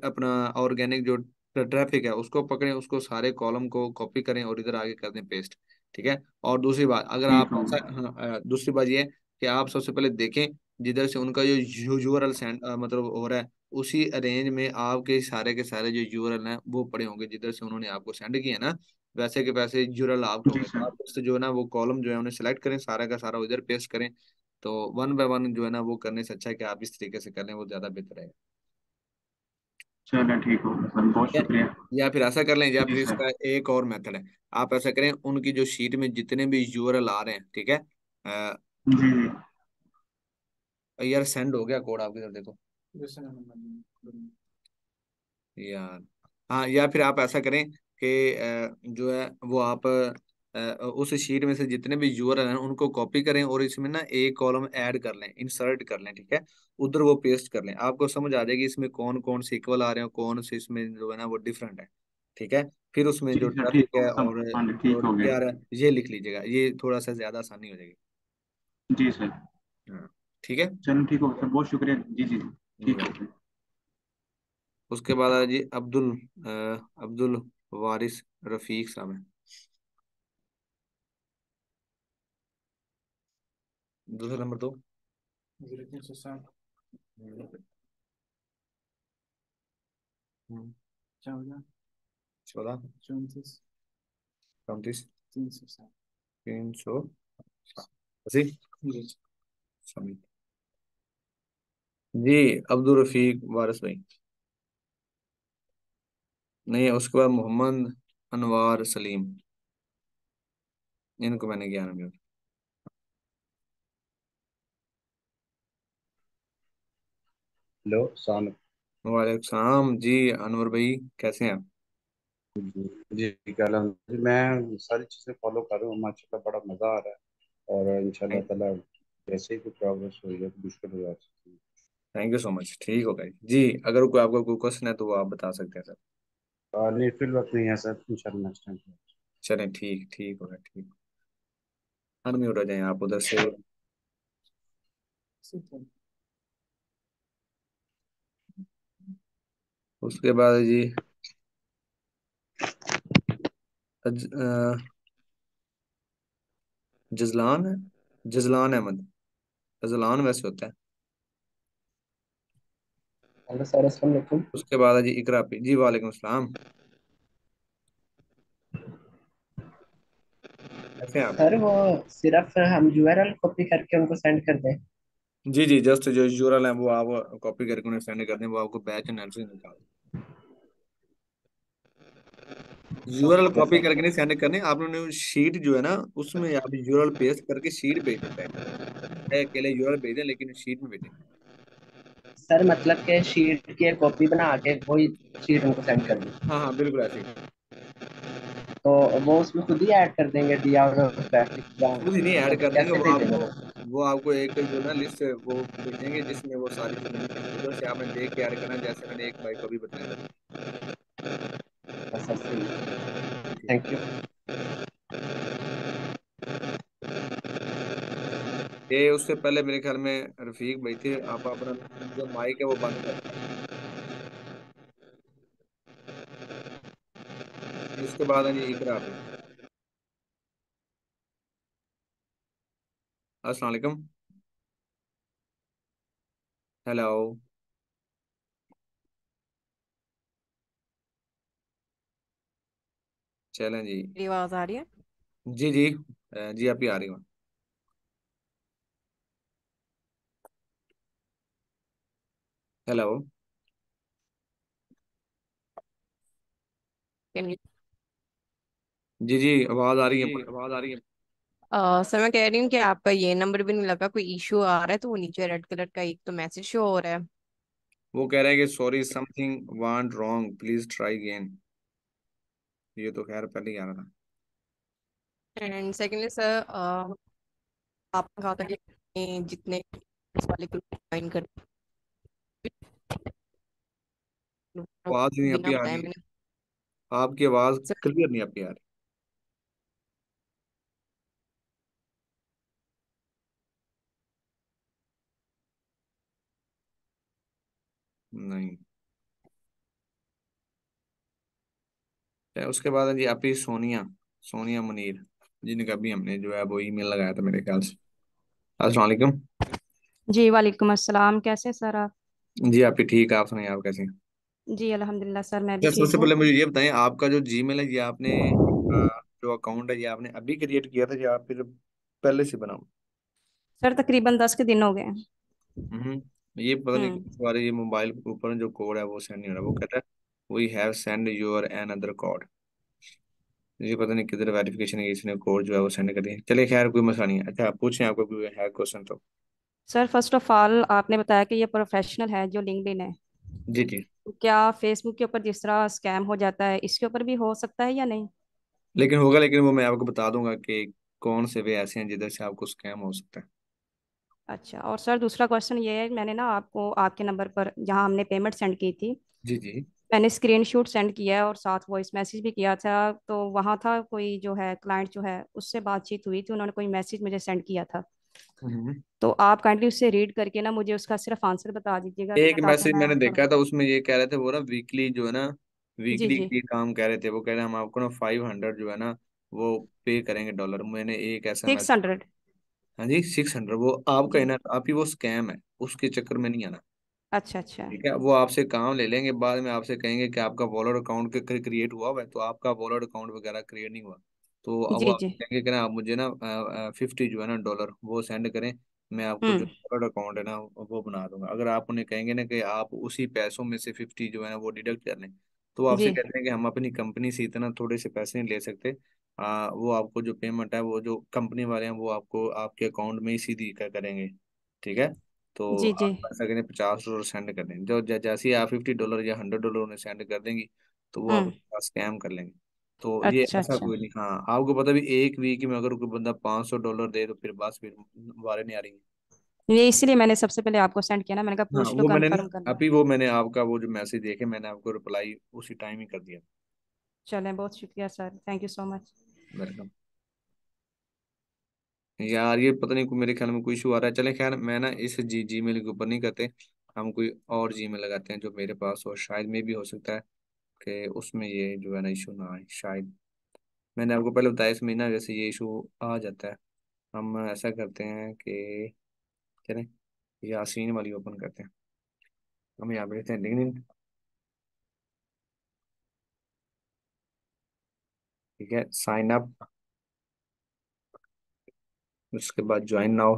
अपना ऑर्गेनिक जो ट्रैफिक है उसको पकड़ें, उसको सारे कॉलम को कॉपी करें और इधर आगे कर दें पेस्ट, ठीक है। और दूसरी बात, अगर ठीक आप होगा। ऐसा, हाँ दूसरी बात ये है कि आप सबसे पहले देखें जिधर से उनका जो यूआरएल सेंड मतलब हो रहा है, उसी रेंज में आपके सारे के सारे जो यूआरएल हैं वो पड़े होंगे जिधर से उन्होंने आपको सेंड किया ना, वैसे के वैसे यूआरएल आपके जी होंगे। तो सर। आप उससे जो है ना वो कॉलम जो है उन्हें सेलेक्ट करें, सारा का सारा उधर पेस्ट करें। तो वन बाय वन जो है ना वो करने से अच्छा है कि आप इस तरीके से कर लें, वो ज्यादा बेहतर है। चलो ठीक होगा सर, बहुत ठीक है। शुक्रिया। या फिर ऐसा कर लें, या जी फिर सर। इसका एक और मेथड है। आप ऐसा करें, उनकी जो शीट में जितने भी यूआरएल आ रहे हैं, ठीक है। जी जी। यार सेंड हो गया कोड आपकी तरफ देखो यार। हाँ, या फिर आप ऐसा करें कि जो है वो आप उस शीट में से जितने भी यूआरएल हैं उनको कॉपी करें और इसमें ना एक कॉलम ऐड कर लें, इंसर्ट कर लें, ठीक है। उधर वो पेस्ट कर लें, आपको समझ आ जाएगी इसमें कौन कौन से इक्वल आ रहे हैं, कौन से इसमें जो है ना वो डिफरेंट है, ठीक है। फिर उसमें जी जो सर, ठीक ट्रैफिक है होगा सब। और हाँ जी, जो ठीक हो गया। यार है ये लिख लीजिएगा, ये थोड़ा सा ज्यादा आसानी हो जाएगी। जी सर। हाँ ठीक है। चलो ठीक होगा सर, बहुत शुक्रिया। जी जी जी। जी ठीक भाई। हो गया। उसके बाद है जी अब्दुल वारिस रफीक साहब है। दूसरा नंबर दो। 14, 34, 380। जी अब्दुल रफीक वारिस भाई। नहीं, उसके बाद मोहम्मद अनवार सलीम, इनको मैंने ज्ञान में। हेलो सान। वालेकुम सलाम जी। अनवर भाई कैसे हैं आप? जी क्या हाल है? मैं सारी चीज़ें फॉलो कर रहा हूँ माशाल्लाह, बड़ा मज़ा आ रहा है। और इंशाल्लाह थैंक ताला जैसे ही कोई प्रोग्रेस हुई है तो मुश्किल हो जाती है। Thank you so much. ठीक होगा जी। अगर कोई आपका कोई क्वेश्चन है तो वो आप बता सकते हैं सर। और नहीं, फिर वक्त नहीं है सर, इंशाल्लाह नेक्स्ट टाइम। चलें, ठीक ठीक होगा, ठीक। अनम्यूट हो जाए आप उधर से। उसके बाद जी जजलान है, जजलान अहमद। जजलान वैसे होता है। हेलो सर, अस्सलाम वालेकुम। उसके बाद है जी इकरा पी जी। वालेकुम सलाम। कैसे हैं आप? सर वो सिर्फ हम यूआरएल कॉपी करके उनको सेंड कर दें? जी जी, जस्ट जो यूरल है वो आप कॉपी करके उन्हें सेंड कर दें, वो आपको बैच एनालिसिस निकाल। URL okay copy sir. करके नहीं सेंड करने, आपने शीट जो है ना उसमें आप यूरल पेस्ट करके शीट भेज दें पहले। चाहे अकेले यूरल भेज दें लेकिन शीट में भेजें। सर मतलब के शीट की एक कॉपी बना के वही शीट उनको सेंड कर दें? हाँ हाँ बिल्कुल ऐसे ही। तो वो उसमें खुद ही ऐड कर देंगे दिया और ट्रैफिक, या खुद ही नहीं ऐड कर देंगे कैसे वो भेजेंगे आपको। वो? वो आपको एक जो ना लिस्ट वो भेजेंगे जिसमें वो सारी चीजें लिखी होंगी, उधर से आपने देख के ऐड करना, जैसे मैंने एक भाई को भी बताया था। सर सही है। जी ठीक है। Thank you. ये उससे पहले मेरे ख्याल में रफीक भाई थे, आप अपना जो माइक है वो बंद कर दें। इसके बाद है जी इकरा पे। अस्सलाम वालेकुम। हेलो। चलें जी। मेरी आवाज आ रही है? जी जी। जी आप ही आ रही हो। हेलो। Can you- जी जी आवाज आ रही जी है। जी आवाज आ रही है। सर मैं कह रही हूँ कि आपका ये नंबर भी नहीं लगा, कोई इशू आ रहा है, तो वो नीचे रेड कलर का एक तो मैसेज शो हो रहा है। वो कह रहे हैं कि sorry something want wrong please try again. ये तो खैर पहले ही आ रहा था। एंड सेकेंडली सर, आपने कहा था कि जितने इस वाले ग्रुप ज्वाइन कर आवाज नहीं बिना आपकी आ बताए रही है। मैंने। आपकी आवाज सर क्लियर नहीं आपकी आ रही। नहीं। उसके बाद है जी आपकी सोनिया, सोनिया मुनीर, जिनका भी हमने जो है वो ईमेल लगाया था मेरे ख्याल से। अस्सलाम वालेकुम। जी वालेकुम अस्सलाम। कैसे हैं सर आप? जी आपकी ठीक है, आप सुनाइए आप कैसे हैं? जी अल्हम्दुलिल्लाह सर, मैं भी अच्छा ठीक सबसे हूँ। पहले मुझे ये बताएं आपका जो जीमेल है ये आपने जो अकाउंट है ये आपने अभी क्रिएट किया था या फिर पहले से बना हुआ? सर तकरीबन 10 के दिन हो गए हैं। ये पता नहीं हम्म। किस बार ये मोबाइल के ऊपर जो कोड है वो सेंड नहीं हो रहा, वो कहता है we have send your another code. ये पता नहीं किधर वेरिफिकेशन है इसने कोड जो है वो सेंड कर दिया। चलिए खैर कोई मसला नहीं है। अच्छा पूछें आपको कोई है क्वेश्चन तो। सर फर्स्ट ऑफ ऑल आपने बताया कि ये प्रोफेशनल है जो लिंक्डइन है। जी जी। तो क्या फेसबुक के ऊपर जिस तरह स्कैम हो जाता है इसके ऊपर भी हो सकता है या नहीं? लेकिन होगा, लेकिन वो मैं आपको बता दूंगा कि कौन से वे ऐसे हैं जिधर से आपको स्कैम हो सकता है। अच्छा, और सर दूसरा क्वेश्चन ये है, मैंने ना आपको आपके नंबर पर जहाँ हमने पेमेंट सेंड की थी, जी जी। मैंने स्क्रीनशॉट सेंड किया है और साथ वॉइस मैसेज भी किया था। तो वहाँ था कोई जो है क्लाइंट जो है उससे बातचीत हुई थी, उन्होंने कोई मैसेज मुझे सेंड किया था। हम्म। तो आप काइंडली उससे रीड करके ना मुझे उसका सिर्फ आंसर बता दीजिएगा एक ताकि मैसेज मैं मैंने थोड़ा। देखा था उसमें ये कह रहे थे वो ना वीकली जो है ना, जी वीकली जी। की काम कह रहे थे। वो कह रहे हैं हम आपको ना 500 जो है ना वो पे करेंगे डॉलर। मैंने एक ऐसा सिक्स मैसेज। हंड्रेड हाँ जी 600 वो आपका है जी। ना, आप ही वो स्कैम है, उसके चक्कर में नहीं आना। अच्छा अच्छा। ठीक है वो आपसे काम ले लेंगे, बाद में आपसे कहेंगे कि आपका वॉलेट अकाउंट क्रिएट हुआ हुआ है, तो आपका वॉलेट अकाउंट वगैरह क्रिएट नहीं हुआ। तो अब वो जी जी। आपसे कहेंगे कि ना आप मुझे ना 50 जो है ना डॉलर वो सेंड करें, मैं आपको जो हम्म। वॉलेट अकाउंट है ना वो बना दूंगा। अगर आप उन्हें कहेंगे ना कि आप उसी पैसों में से 50 जो है ना वो डिडक्ट कर लें, तो वो आपसे जी कहते हैं कि हम अपनी कंपनी से इतना थोड़े से पैसे नहीं ले सकते। वो आपको जो पेमेंट है वो जो कंपनी वाले हैं वो आपको आपके अकाउंट में ही सीधी करेंगे। ठीक है। तो जी जी। आप ऐसा करें $50 सेंड कर देंगे, जो जैसे ही आप $50 या $100 उन्हें सेंड कर देंगी तो वो हम्म। आपके पास स्कैम कर लेंगे। तो ये अच्छा ऐसा अच्छा। कोई नहीं। हाँ आपको पता भी एक वीक में अगर कोई बंदा $500 दे तो फिर बस फिर वारे नहीं आ रही। ये इसीलिए मैंने सबसे पहले आपको सेंड किया ना, मैंने कहा हाँ पूछ लो वो मैंने ना कंफर्म कर लो। अभी वो मैंने आपका वो जो मैसेज देखे मैंने आपको रिप्लाई उसी टाइम ही कर दिया। चलें, बहुत शुक्रिया sir, thank you so much. Welcome. यार ये पता नहीं मेरे ख्याल में कोई इशू आ रहा है। चले खैर मैं ना इस जीमेल के ऊपर नहीं करते, हम कोई और जीमेल लगाते हैं जो मेरे पास हो, शायद में भी हो सकता है कि उसमें ये जो है ना इशू ना आए शायद। मैंने आपको पहले बताया इस महीना वैसे ये इशू आ जाता है। हम ऐसा करते हैं कि चलें यासीन वाली ओपन करते हैं। हम यहाँ पे लिखते हैं लिंक्डइन। ठीक है साइन अप, उसके बाद ज्वाइन नाउ।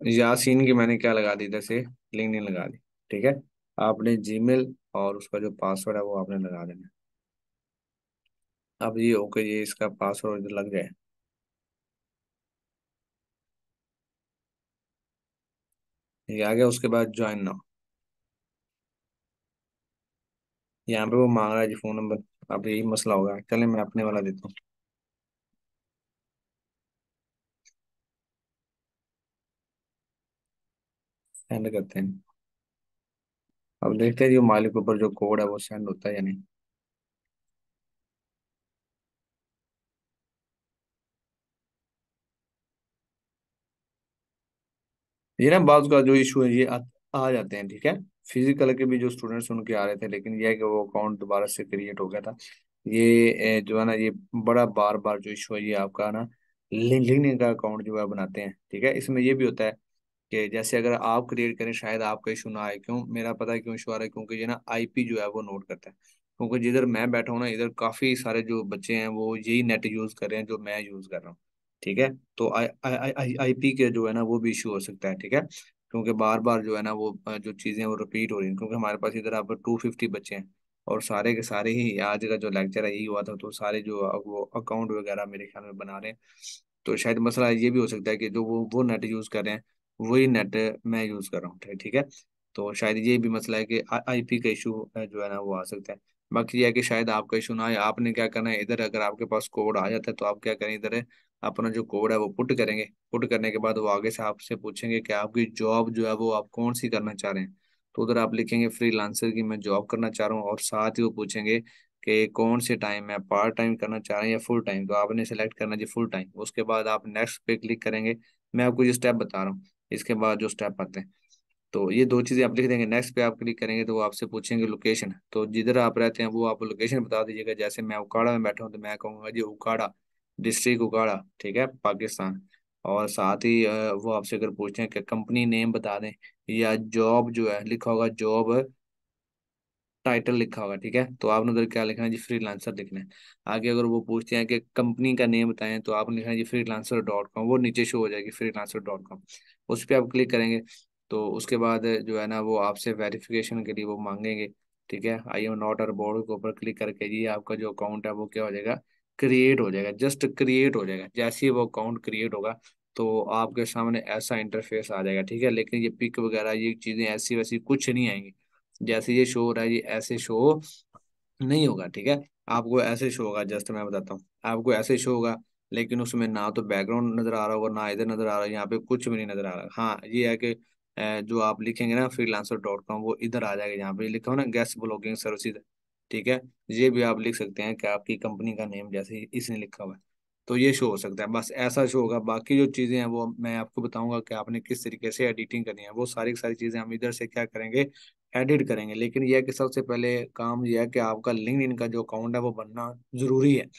यासीन की मैंने क्या लगा दी इधर से, लिंक्डइन लगा दी। ठीक है। आपने जीमेल और उसका जो पासवर्ड है वो आपने लगा देना। अब ये ओके ये इसका पासवर्ड लग जाए, ये आ गया। उसके बाद ज्वाइन नाउ, यहाँ पे वो मांग रहा है जी फोन नंबर। अब यही मसला होगा, चले मैं अपने वाला देता हूँ, सेंड करते हैं। अब देखते हैं जो मालिक के ऊपर जो कोड है वो सेंड होता है या नहीं। ये ना बात का जो इशू है ये आ जाते हैं। ठीक है। फिजिकल के भी जो स्टूडेंट्स उनके आ रहे थे, लेकिन ये है कि वो अकाउंट दोबारा से क्रिएट हो गया था। ये जो है ना ये बड़ा बार बार जो इशू है ये आपका ना लिंक्डइन का अकाउंट जो है बनाते हैं। ठीक है। इसमें ये भी होता है कि जैसे अगर आप क्रिएट करें शायद आपका इशू ना आए। क्यों मेरा पता है क्यों इशू आ रहा है, क्योंकि ये ना आईपी जो है वो नोट करता है। क्योंकि जिधर मैं बैठा हूँ ना, इधर काफी सारे जो बच्चे हैं वो यही नेट यूज कर रहे हैं जो मैं यूज कर रहा हूँ। ठीक है, तो आई आई आई आई पी के जो है ना वो भी इशू हो सकता है। ठीक है, क्योंकि बार बार जो है ना वो जो चीजें वो रिपीट हो रही हैं, क्योंकि हमारे पास इधर अब 250 बच्चे हैं, और सारे के सारे ही आज का जो लेक्चर है यही हुआ था, तो सारे जो वो अकाउंट वगैरह मेरे ख्याल में बना रहे हैं। तो शायद मसला ये भी हो सकता है कि जो वो नेट यूज कर रहे हैं वही नेट मैं यूज कर रहा हूँ। ठीक है, तो शायद ये भी मसला है कि आईपी का इशू जो है ना वो आ सकता है। बाकी ये है कि शायद आपका इशू ना आए। आपने क्या करना है, इधर अगर आपके पास कोड आ जाता है तो आप क्या करें, इधर अपना जो कोड है वो पुट करेंगे। पुट करने के बाद वो आगे से आपसे पूछेंगे कि आपकी जॉब जो है वो आप कौन सी करना चाह रहे हैं। तो उधर आप लिखेंगे फ्रीलांसर की मैं जॉब करना चाह रहा हूँ, और साथ ही वो पूछेंगे कि कौन से टाइम में पार्ट टाइम करना चाह रहे हैं या फुल टाइम। तो आपने सेलेक्ट करना जी फुल टाइम। उसके बाद आप नेक्स्ट पे क्लिक करेंगे। मैं आपको जो स्टेप बता रहा हूँ इसके बाद जो स्टेप आते हैं, तो ये दो चीजें आप लिख देंगे। नेक्स्ट पे आप क्लिक करेंगे तो वो आपसे पूछेंगे लोकेशन, तो जिधर आप रहते हैं वो आप लोकेशन बता दीजिएगा। जैसे मैं उकाड़ा में बैठा हूँ तो मैं कहूँगा जी उकाड़ा, डिस्ट्रिक्ट उकाड़ा, ठीक है, पाकिस्तान। और साथ ही वो आपसे अगर पूछते हैं कि कंपनी नेम बता दें, या जॉब जो है लिखा होगा जॉब टाइटल लिखा होगा। ठीक है, तो आपने उधर क्या लिखना है जी फ्रीलांसर लिखना है। आगे अगर वो पूछते हैं कि कंपनी का नेम बताएं तो आपने लिखना है जी freelancer.com, वो नीचे शो हो जाएगी freelancer.com। उस पर आप क्लिक करेंगे तो उसके बाद जो है ना वो आपसे वेरिफिकेशन के लिए वो मांगेंगे। ठीक है, I am not uh board के ऊपर क्लिक करके जी आपका जो अकाउंट है वो क्या हो जाएगा, क्रिएट हो जाएगा। जस्ट क्रिएट हो जाएगा। जैसे ही वो अकाउंट क्रिएट होगा तो आपके सामने ऐसा इंटरफेस आ जाएगा। ठीक है, लेकिन ये पिक वगैरह ये चीज़ें ऐसी वैसी कुछ नहीं आएंगी। जैसे ये शो हो रहा है ये ऐसे शो नहीं होगा। ठीक है, आपको ऐसे शो होगा, जस्ट मैं बताता हूँ आपको ऐसे शो होगा, लेकिन उसमें ना तो बैकग्राउंड नजर आ रहा होगा ना इधर नजर आ रहा है, यहाँ पे कुछ भी नहीं नजर आ रहा। हाँ ये है कि जो आप लिखेंगे ना freelancer.com वो इधर आ जाएगा, यहाँ पे लिखा हो ना गेस्ट ब्लॉगिंग सर्विसेज। ठीक है, ये भी आप लिख सकते हैं कि आपकी कंपनी का नेम जैसे इसने लिखा हुआ है, तो ये शो हो सकता है। बस ऐसा शो होगा। बाकी जो चीज़ें हैं वो मैं आपको बताऊंगा कि आपने किस तरीके से एडिटिंग करनी है, वो सारी की सारी चीज़ें हम इधर से क्या करेंगे, एडिट करेंगे। लेकिन यह है कि सबसे पहले काम यह है कि आपका लिंक्डइन का जो अकाउंट है वो बनना जरूरी है।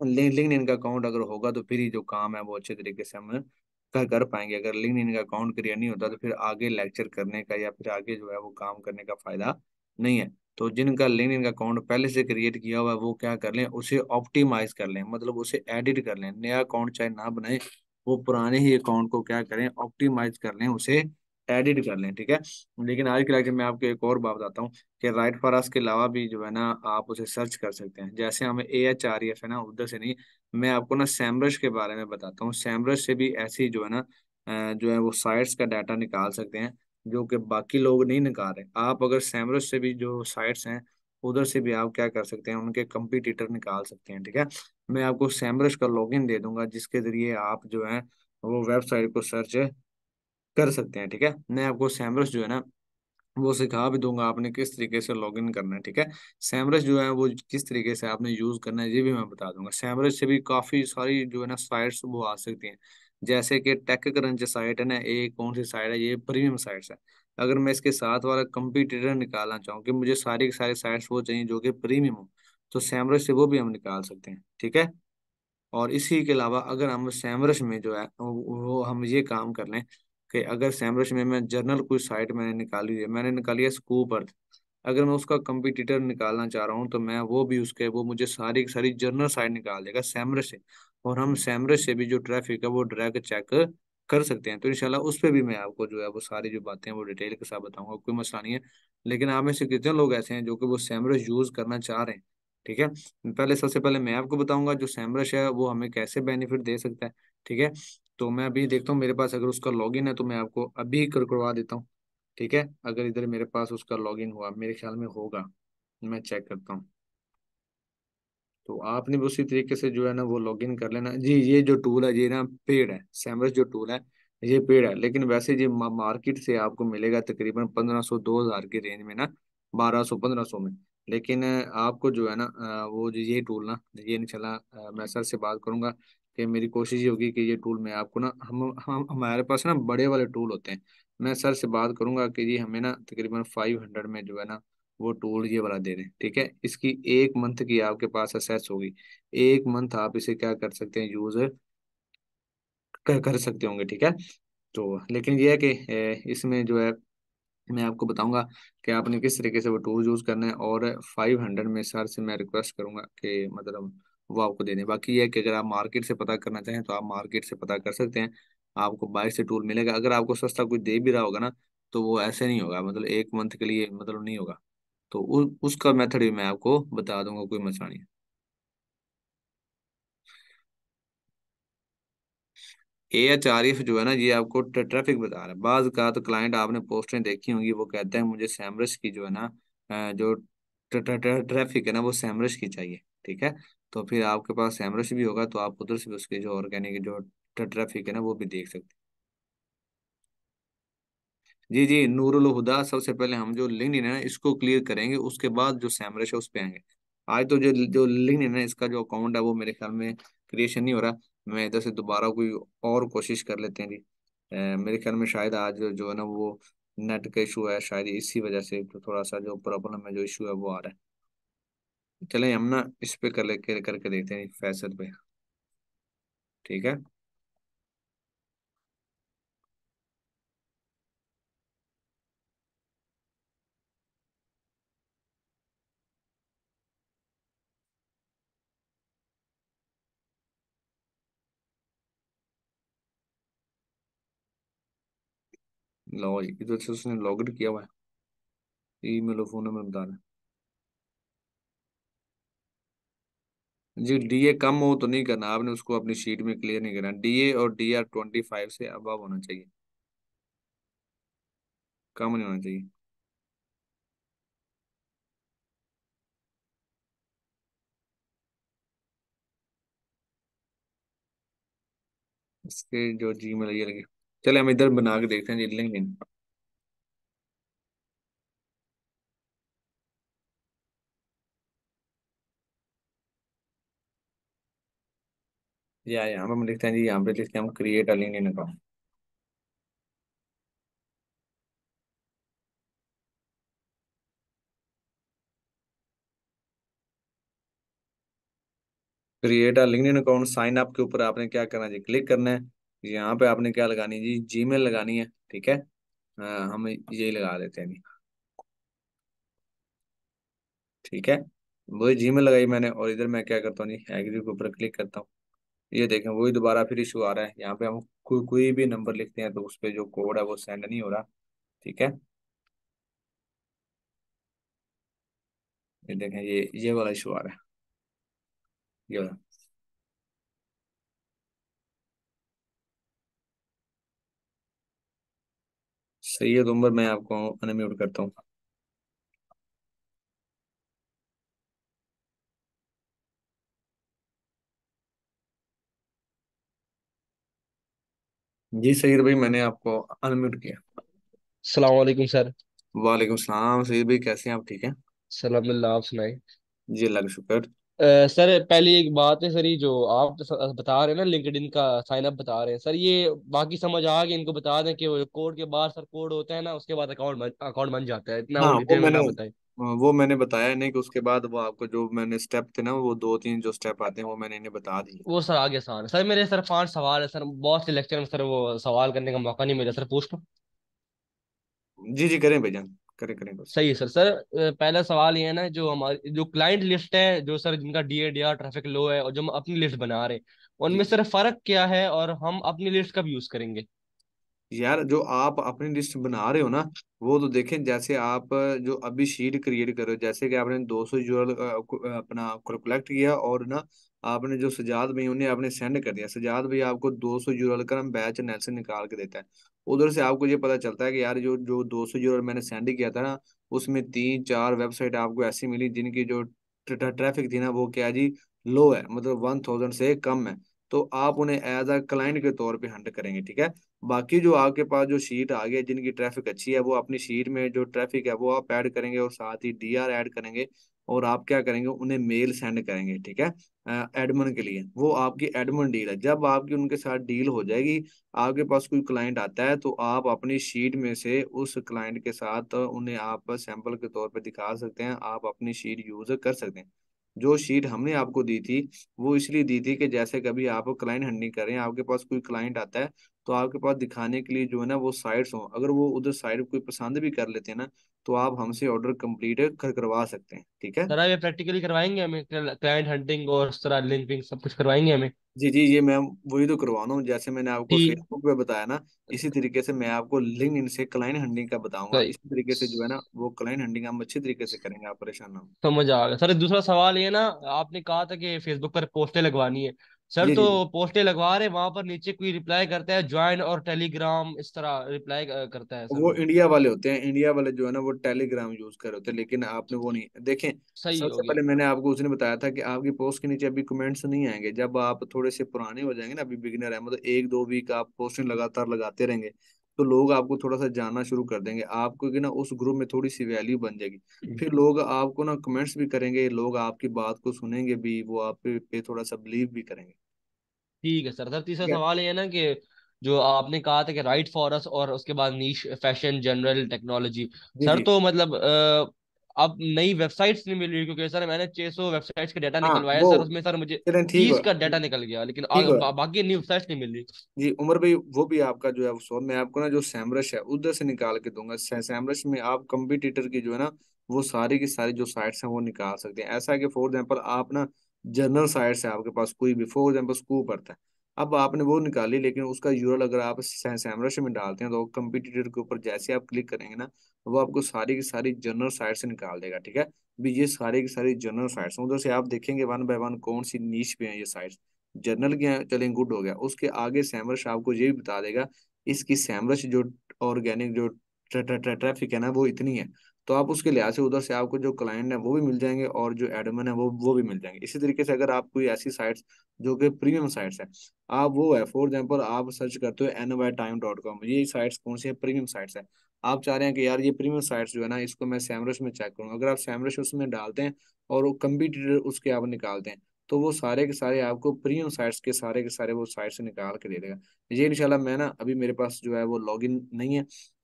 लिंक्डइन का अकाउंट अगर होगा तो फिर ही जो काम है वो अच्छे तरीके से हम कर पाएंगे। अगर लिंक्डइन का अकाउंट क्रिएट नहीं होता तो फिर आगे लेक्चर करने का या फिर आगे जो है वो काम करने का फायदा नहीं है। तो जिनका लिंक्डइन का अकाउंट पहले से क्रिएट किया हुआ है वो क्या कर लें, उसे ऑप्टिमाइज कर लें, मतलब उसे एडिट कर लें। नया अकाउंट चाहे ना बनाए, वो पुराने ही अकाउंट को क्या करें, ऑप्टिमाइज कर लें, उसे एडिट कर लें। ठीक है, लेकिन आज के लेक्चर में आपको एक और बात बताता हूँ कि राइट फॉर अस के अलावा भी जो है ना आप उसे सर्च कर सकते हैं। जैसे हमें AHREF है ना उधर से नहीं, मैं आपको ना सैमरश के बारे में बताता हूँ। सैमरश से भी ऐसी जो है ना जो है वो साइट्स का डाटा निकाल सकते हैं जो कि बाकी लोग नहीं निकाल रहे। आप अगर सैमरश से भी जो साइट्स हैं उधर से भी आप क्या कर सकते हैं, उनके कंपटीटर निकाल सकते हैं। ठीक है, मैं आपको सैमरश का लॉगिन दे दूंगा जिसके जरिए आप जो है वो वेबसाइट को सर्च कर सकते हैं। ठीक है, मैं आपको सैमरश जो है ना वो सिखा भी दूंगा आपने किस तरीके से लॉगिन करना है। ठीक है, सैमरस जो है वो किस तरीके से आपने यूज करना है ये भी मैं बता दूंगा। सैमरस से भी काफी सारी जो है ना साइट्स वो आ सकती हैं। जैसे कि टेक क्रंच साइट है ना, ये कौन सी साइट है, ये प्रीमियम साइट्स है। अगर मैं इसके साथ वाला कंपटीटर निकालना चाहूँ कि मुझे सारी की सारी साइट्स वो चाहिए जो कि प्रीमियम हो, तो सैमरस से वो भी हम निकाल सकते हैं। ठीक है, और इसी के अलावा अगर हम सैमरश में जो है वो हम ये काम कर लें कि अगर सैमरश में मैं जर्नल कोई साइट मैंने निकाली है, मैंने निकाली है स्कूप अर्थ, अगर मैं उसका कंपटीटर निकालना चाह रहा हूँ तो मैं वो भी उसके वो मुझे सारी की सारी जर्नल साइट निकाल देगा सैमरश से, और हम सैमरश से भी जो ट्रैफिक है वो डायरेक्ट चेक कर सकते हैं। तो इंशाल्लाह उस पर भी मैं आपको जो है वो सारी जो बातें हैं वो डिटेल के साथ बताऊंगा, कोई मसला नहीं है। लेकिन आप में से कितने लोग ऐसे हैं जो कि वो सैमरश यूज करना चाह रहे हैं। ठीक है, पहले सबसे पहले मैं आपको बताऊंगा जो सैमरश है वो हमें कैसे बेनिफिट दे सकता है। ठीक है, तो मैं अभी देखता हूँ मेरे पास अगर उसका लॉगिन है तो मैं आपको अभी करवा देता हूँ। ठीक है, अगर इधर मेरे पास उसका लॉगिन हुआ, मेरे ख्याल में होगा, मैं चेक करता हूँ। तो आपने भी उसी तरीके से जो है ना वो लॉगिन कर लेना जी। ये जो टूल है ये ना पेड है, सैमरस जो टूल है ये पेड है, लेकिन वैसे ये मार्केट से आपको मिलेगा तकरीबन 1500 2000 की रेंज में ना, 1200 1500 में। लेकिन आपको जो है ना वो जो ये टूल ना ये नहीं चला, मैं सर से बात करूंगा कि मेरी कोशिश ये होगी कि ये टूल मैं आपको ना हम हमारे पास ना बड़े वाले टूल होते हैं, मैं सर से बात करूंगा कि ये हमें ना तकरीबन 500 में जो है ना वो टूल ये वाला दे रहे हैं। ठीक है, इसकी 1 मंथ की आपके पास असेस होगी, 1 मंथ आप इसे क्या कर सकते हैं, यूज कर सकते होंगे। ठीक है, तो लेकिन ये है कि इसमें जो है मैं आपको बताऊंगा कि आपने किस तरीके से वो टूल यूज करना है। और 500 में सर से मैं रिक्वेस्ट करूंगा कि मतलब वो आपको दे दें। बाकी ये है कि अगर आप मार्केट से पता करना चाहें तो आप मार्केट से पता कर सकते हैं, आपको बाहर से टूल मिलेगा। अगर आपको सस्ता कोई दे भी रहा होगा ना, तो वो ऐसे नहीं होगा, मतलब 1 मंथ के लिए मतलब नहीं होगा। तो उसका मेथड भी मैं आपको बता दूंगा, कोई मसला नहीं। AHRF जो है ना, ये आपको ट्रैफिक बता रहा है। बाज का तो क्लाइंट आपने पोस्टें देखी होंगी, वो कहते हैं मुझे सैमरस की जो है ना जो ट्रैफिक है ना वो सैमरस की चाहिए। ठीक है, तो फिर आपके पास सैमरस भी होगा तो आप उधर से भी उसकी जो ऑर्गेनिक जो ट्रैफिक है ना वो भी देख सकते हैं। जी जी, नूरुल हुदा, सबसे पहले हम जो लिंक्डइन है ना इसको क्लियर करेंगे, उसके बाद जो सैमरस है उस पे आएंगे। आज तो जो जो लिंक्डइन है इसका जो अकाउंट है वो मेरे ख्याल में क्रिएशन नहीं हो रहा। मैं इधर से दोबारा कोई और कोशिश कर लेते हैं जी। मेरे ख्याल में शायद आज जो है ना वो नेट का इशू है, शायद इसी वजह से तो थोड़ा सा जो प्रॉब्लम है, जो इशू है वो आ रहा है। चले हम ना इस पे कर लेके करके देखते हैं फैसल पे। ठीक है, लो जी, इधर से उसने लॉगिन किया हुआ है, ईमेल और फोन नंबर बता रहा है जी। डीए कम हो तो नहीं करना आपने, उसको अपनी शीट में क्लियर नहीं करना। डीए और DR 25 से अब होना चाहिए, कम नहीं होना चाहिए। इसके जो Gmail ये लगे। चले हम इधर बना के देखते हैं जी लिंक्डइन। या यहाँ पे हम लिखते हैं जी, यहाँ पे लिखते हैं हम create a LinkedIn account. Create a LinkedIn account, sign up के ऊपर आपने क्या करना है जी, क्लिक करना है। यहाँ पे आपने क्या लगानी है जी, Gmail लगानी है। ठीक है, हम यही लगा देते हैं जी। ठीक है, वही Gmail लगाई मैंने, और इधर मैं क्या करता हूँ जी, एग्री के ऊपर क्लिक करता हूँ। ये देखें वही दोबारा फिर इशू आ रहा है। यहाँ पे हम कोई भी नंबर लिखते हैं तो उस पे जो कोड है वो सेंड नहीं हो रहा। ठीक है, ये देखें ये वाला इशू आ रहा है, ये वाला। सही है, तो उम्र मैं आपको अनम्यूट करता हूँ। जी सही भाई, मैंने आपको अनम्यूट किया। सलाम वालेकुम सर। वालेकुम सलाम सही भाई, कैसे हैं आप? ठीक है सलाम अल्लाह, आप सुनाए। जी, अल्लाह का शुक्र। सर पहले एक बात है सर, ये जो आप बता रहे हैं ना लिंक्डइन का साइन अप बता रहे हैं सर, ये बाकी समझ आ गया, इनको बता दें कि वो कोड के बाद सर कोड होता है ना, उसके बाद अकाउंट बन जाता है, इतना हाँ और डिटेल में ना बताएं। वो मैंने बताया नहीं कि उसके बाद वो आपको जो मैंने स्टेप थे ना, वो 2 3 जो स्टेप आते हैं वो मैंने इन्हें बता दिए। वो सर आगे आसान है सर। मेरे सर 5 सवाल है सर, बहुत से लेक्चर में सर वो सवाल करने का मौका नहीं मिला सर, पूछ लो। जी जी, करें भाईजान, करें करें बस। सही है सर। सर पहला सवाल ये है ना, जो हमारी जो क्लाइंट लिस्ट है, जो सर जिनका DADR ट्रैफिक लो है और जो हम अपनी लिस्ट बना रहे हैं, उनमें जी सर फर्क क्या है और हम अपनी लिस्ट कब यूज करेंगे? यार, जो आप अपनी लिस्ट बना रहे हो ना, वो तो देखें, जैसे आप जो अभी शीट क्रिएट कर रहे हो, जैसे कि आपने 200 यूरल अपना कलेक्ट किया, और ना आपने जो सजाद भाई उन्हें आपने सेंड कर दिया। सजाद भाई आपको 200 यूरल का बैच नेल्सन निकाल के देता है। उधर से आपको ये पता चलता है कि यार जो जो 200 यूरल मैंने सेंड किया था ना, उसमें 3 4 वेबसाइट आपको ऐसी मिली जिनकी जो ट्रैफिक थी ना वो क्या जी, लो है, मतलब 1000 से कम है। तो आप उन्हें एज अ क्लाइंट के तौर पे हंट करेंगे। ठीक है, बाकी जो आपके पास जो शीट आ गई है जिनकी ट्रैफिक अच्छी है, वो अपनी शीट में जो ट्रैफिक है वो आप ऐड करेंगे, और साथ ही DR ऐड करेंगे। और आप क्या करेंगे, उन्हें मेल सेंड करेंगे। ठीक है, एडमन के लिए, वो आपकी एडमन डील है। जब आपकी उनके साथ डील हो जाएगी, आपके पास कोई क्लाइंट आता है, तो आप अपनी शीट में से उस क्लाइंट के साथ उन्हें आप सैंपल के तौर पे दिखा सकते हैं, आप अपनी शीट यूज कर सकते हैं। जो शीट हमने आपको दी थी वो इसलिए दी थी कि जैसे कभी आप क्लाइंट हंटिंग कर रहे हैं, आपके पास कोई क्लाइंट आता है, तो आपके पास दिखाने के लिए जो है ना वो साइट्स हों, अगर वो उधर साइट कोई पसंद भी कर लेते हैं ना, तो आप हमसे ऑर्डर कंप्लीट करवा सकते हैं, ठीक है। सर आप ये प्रैक्टिकली करवाएंगे हमें, क्लाइंट हंटिंग और इस तरह लिंक विंक सब कुछ करवाएंगे हमें? जी जी, ये मैं वही तो करवाना हूँ, जैसे मैंने आपको ठीक। फेसबुक पे बताया ना, इसी तरीके से मैं आपको लिंक्डइन इनसे क्लाइंट हंटिंग का बताऊंगा, सही। इसी तरीके से जो है ना वो क्लाइंट हंटिंग हम अच्छे तरीके से करेंगे, आप परेशान ना हो। समझ आ गया सर। दूसरा सवाल ये ना, आपने कहा था कि फेसबुक पर पोस्टें लगवानी है। सर जी तो जी जी। पोस्टें लगवा रहे, वहां पर नीचे कोई रिप्लाई करता है ज्वाइन और टेलीग्राम इस तरह रिप्लाई करता है सर वो वो? इंडिया वाले होते हैं, इंडिया वाले जो है ना वो टेलीग्राम यूज कर रहे होते हैं, लेकिन आपने वो नहीं देखें। सही हो सबसे गया। पहले मैंने आपको उसने बताया था कि आपकी पोस्ट के नीचे अभी कमेंट्स नहीं आएंगे, जब आप थोड़े से पुराने हो जाएंगे ना, अभी बिगिनर है, मतलब 1-2 वीक आप पोस्टिंग लगातार लगाते रहेंगे, तो लोग आपको थोड़ा सा जानना शुरू कर देंगे, आपको कि ना उस ग्रुप में थोड़ी सी वैल्यू बन जाएगी। फिर लोग आपको ना कमेंट्स भी करेंगे, लोग आपकी बात को सुनेंगे भी, वो आप पे थोड़ा सा बिलीव भी करेंगे। ठीक है सर। सर तीसरा ठीक है। सवाल ये है ना कि जो आपने कहा था कि राइट फॉर अस और उसके बाद नीश फैशन जनरल टेक्नोलॉजी। जी सर जी। तो मतलब अब नई वेबसाइट्स नहीं मिल रही, क्योंकि सर मैंने 600 वेबसाइट्स का डाटा हाँ निकलवाया वो, सर, उसमें सर मुझे चलें ठीक 30 है, का डाटा निकल गया, लेकिन ठीक है। बाकी नई वेबसाइट्स नहीं मिल रही। जी उमर भाई, वो भी आपका जो है वो सो मैं आपको ना जो सैमरश है उधर से निकाल के दूंगा, सैमरश में आप कंपटीटर की जो है ना वो सारी की सारी जो साइट्स हैं वो निकाल सकते हैं। ऐसा है कि फॉर एग्जाम्पल आप ना जनरल साइट्स है आपके पास कोई भी, फॉर एग्जाम्पल स्कूप पढ़ता है, अब आपने वो निकाली, लेकिन उसका यूआरएल अगर आप सैमरश में डालते हैं तो कंपटीटर के ऊपर जैसे आप क्लिक करेंगे ना, वो आपको सारी की सारी जनरल साइट से निकाल देगा, ठीक है। भी ये सारी की सारी जनरल साइट्स उधर से आप देखेंगे वन बाय वन कौन सी नीच पे हैं ये साइट्स। जर्नल के हैं, चलें गुड हो गया, उसके आगे सैमरश आपको ये भी बता देगा इसकी सैमरश जो ऑर्गेनिक जो ट्रैफिक है ना वो इतनी है, तो आप उसके लिहाज से उधर से आपको जो क्लाइंट है वो भी मिल जाएंगे और जो एडमिन है वो भी मिल जाएंगे। इसी तरीके से अगर आप कोई ऐसी साइट्स जो कि प्रीमियम साइट्स है, आप वो है फॉर एग्जाम्पल आप सर्च करते हो nytime.com, ये साइट्स कौन सी है, प्रीमियम साइट्स है। आप चाह रहे हैं कि यार ये प्रीमियम साइट्स जो है ना इसको मैं सैमरश में चेक करूँ, अगर आप सैमरश उसमें डालते हैं और वो कंपटीटर उसके आप निकालते हैं, तो वो सारे के सारे आपको प्रीमियम साइट्स के सारे वो साइट से निकाल के दे देगा। ये इंशाल्लाह मैं ना अभी मेरे पास जो है वो लॉगिन नहीं है,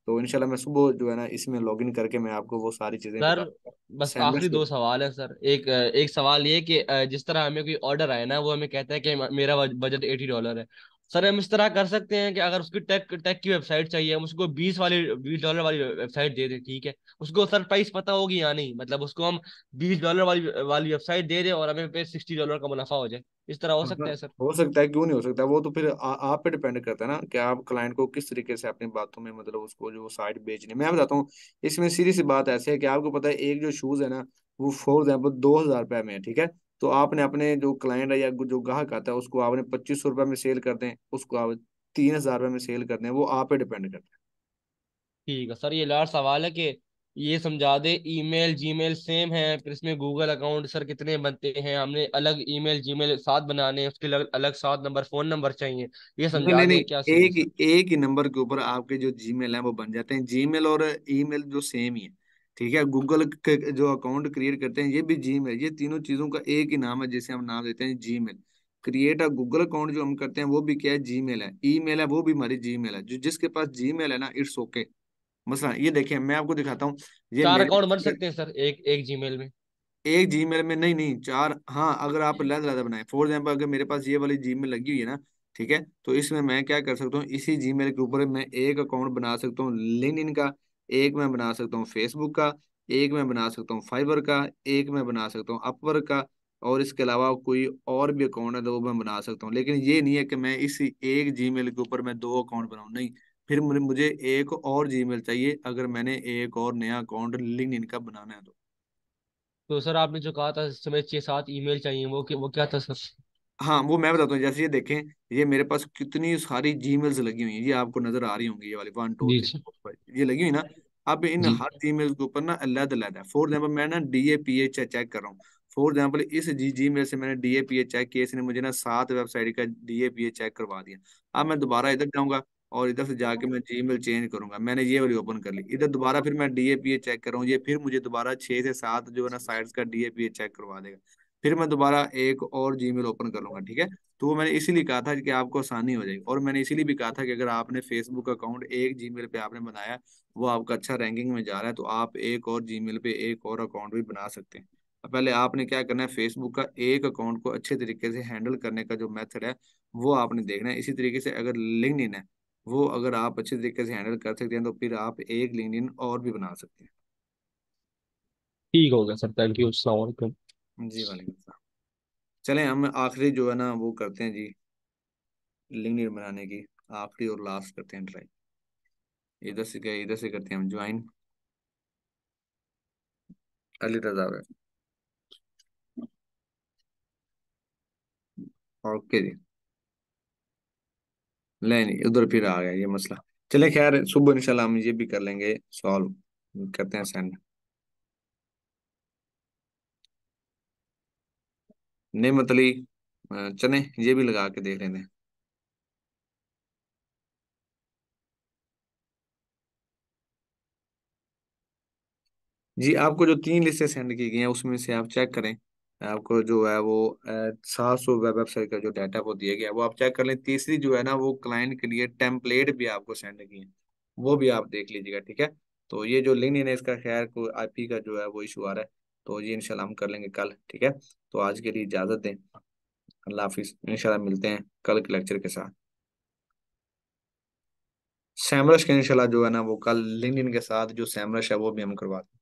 तो इंशाल्लाह मैं सुबह जो है ना इसमें लॉगिन करके मैं आपको वो सारी चीजें सर बता दूंगा। बस सैमरश आखिरी के। दो सवाल है सर। एक एक सवाल ये कि जिस तरह हमें कोई ऑर्डर आए ना, वो हमें कहता है कि मेरा बजट $80 है। सर हम इस तरह कर सकते हैं कि अगर उसकी टेक टेक की वेबसाइट चाहिए, हम उसको $20 वाली वेबसाइट दे दें, ठीक है? उसको सर प्राइस पता होगी या नहीं, मतलब उसको हम $20 वाली वेबसाइट दे दें और हमें पे $60 का मुनाफा हो जाए, इस तरह हो हाँ, सकता है सर? हो सकता है, क्यों नहीं हो सकता, वो तो फिर आप पे डिपेंड करता है ना कि आप क्लाइंट को किस तरीके से अपनी बातों में मतलब उसको जो साइट बेचनी है। मैं बताता हूँ, इसमें सीधी सी बात ऐसे है कि आपको पता है एक जो शूज है ना वो फॉर एग्जाम्पल 2,000 रुपये में है, ठीक है। तो आपने अपने जो क्लाइंट है या जो ग्राहक आता है उसको आपने 2500 रुपये में सेल कर दें, उसको आप 3,000 रुपये में सेल कर दें, वो आप पे डिपेंड करता है। ठीक है सर। ये लास्ट सवाल है कि ये समझा दे, ईमेल जीमेल सेम है, फिर इसमें गूगल अकाउंट सर कितने बनते हैं? हमने अलग ईमेल जीमेल 7 बनाने हैं, उसके अलग अलग 7 नंबर फोन नंबर चाहिए, ये नहीं समझा नहीं नहीं, दे क्या सीन है सर? एक ही नंबर के ऊपर आपके जो जीमेल है वो बन जाते हैं, जीमेल और ईमेल जो सेम ही है, ठीक है। गूगल के जो अकाउंट क्रिएट करते हैं ये भी जीमेल, ये तीनों चीजों का एक ही नाम है, जिसे हम नाम देते हैं Gmail. Create a Google account जो हम करते हैं वो भी क्या है, जीमेल है, ईमेल है वो भी हमारी जीमेल है, जो जिसके पास जीमेल है ना इट्स ओके। मसला ये देखिए मैं आपको दिखाता हूँ, ये 4 मेरे अकाउंट बन सकते हैं सर एक एक जीमेल में? एक जीमेल में नहीं नहीं चार, हाँ अगर आप अलग अलग बनाए, फॉर एग्जाम्पल अगर मेरे पास ये वाली जीमेल लगी हुई है ना, ठीक है, तो इसमें मैं क्या कर सकता हूँ, इसी जीमेल के ऊपर मैं एक अकाउंट बना सकता हूँ लिंक्डइन का, एक मैं बना सकता हूँ फेसबुक का, एक मैं बना सकता हूँ फाइबर का, एक मैं बना सकता हूँ अपवर्क का, और इसके अलावा कोई और भी अकाउंट है तो वो मैं बना सकता हूँ। लेकिन ये नहीं है कि मैं इसी एक जीमेल के ऊपर मैं दो अकाउंट बनाऊँ, नहीं, फिर मुझे एक और जीमेल चाहिए अगर मैंने एक और नया अकाउंट लिंक्डइन का बनाना है तो। तो सर आपने जो कहा था इस समय 6-7 ईमेल चाहिए, वो क्या था सर? हाँ वो मैं बताता हूँ, जैसे ये देखें, ये मेरे पास कितनी सारी जीमेल्स लगी हुई हैं, ये आपको नजर आ रही होंगी, ये वाली 1 2 3 जी 4 5 ये लगी हुई ना। अब इन जी। हर जीमेल के ऊपर ना अलग अलग है, फॉर एग्जाम्पल मैं ना DAPH चेक कर रहा हूँ, फॉर एग्जाम्पल इस जीमेल से मैंने DAPH चेक किया, इसने मुझे ना 7 वेबसाइट का DAPH चेक करवा दिया। अब मैं दोबारा इधर जाऊंगा और इधर से जाके मैं जीमेल चेंज करूंगा, मैंने ये वाली ओपन कर ली, इधर दोबारा फिर मैं DAPH चेक कर रहा हूँ, ये फिर मुझे दोबारा 6 से 7 जो है ना साइट्स का DAPH चेक करवा देगा। फिर मैं दोबारा एक और जीमेल ओपन कर लूंगा, ठीक है। तो वो मैंने इसीलिए कहा था कि आपको आसानी हो जाएगी, और मैंने इसीलिए भी कहा था कि अगर आपने फेसबुक अकाउंट एक जीमेल पे आपने बनाया, वो आपका अच्छा रैंकिंग में जा रहा है, तो आप एक और जीमेल पे एक और अकाउंट भी बना सकते हैं। पहले आपने क्या करना है, फेसबुक का एक अकाउंट को अच्छे तरीके से हैंडल करने का जो मेथड है वो आपने देखना है। इसी तरीके से अगर लिंक्डइन है वो अगर आप अच्छे तरीके से हैंडल कर सकते हैं तो फिर आप एक लिंक्डइन और भी बना सकते हैं। ठीक हो गया सर, थैंक यू, अस्सलाम वालेकुम। जी वालेकुम सलाम। चलें हम आखिरी जो है ना वो करते हैं जी, लिंक्डइन बनाने की आखिरी और लास्ट करते हैं ट्राई। इधर से गए, इधर से करते हैं हम ज्वाइन अली रजा। ओके जी। नहीं नहीं, उधर फिर आ गया ये मसला। चले खैर, सुबह इंशाल्लाह हम ये भी कर लेंगे सॉल्व, करते हैं सेंड। नहीं मतलब चले ये भी लगा के देख लेते हैं। जी आपको जो 3 लिस्टें सेंड की गई हैं उसमें से आप चेक करें, आपको जो है वो 700 वेबसाइट का जो डाटा वो दिया गया है वो आप चेक कर लें। तीसरी जो है ना वो क्लाइंट के लिए टेम्पलेट भी आपको सेंड की है, वो भी आप देख लीजिएगा, ठीक है। तो ये जो लिंक्डइन है इसका खैर को आईपी का जो है वो इशू आ रहा है, तो ये इंशाल्लाह हम कर लेंगे कल, ठीक है। तो आज के लिए इजाज़त दें, अल्लाह हाफिज़, इंशाल्लाह मिलते हैं कल के लेक्चर के साथ। सैमरश का इंशाल्लाह जो है ना वो कल लिंक्डइन के साथ जो सैमरश है वो भी हम करवाते हैं।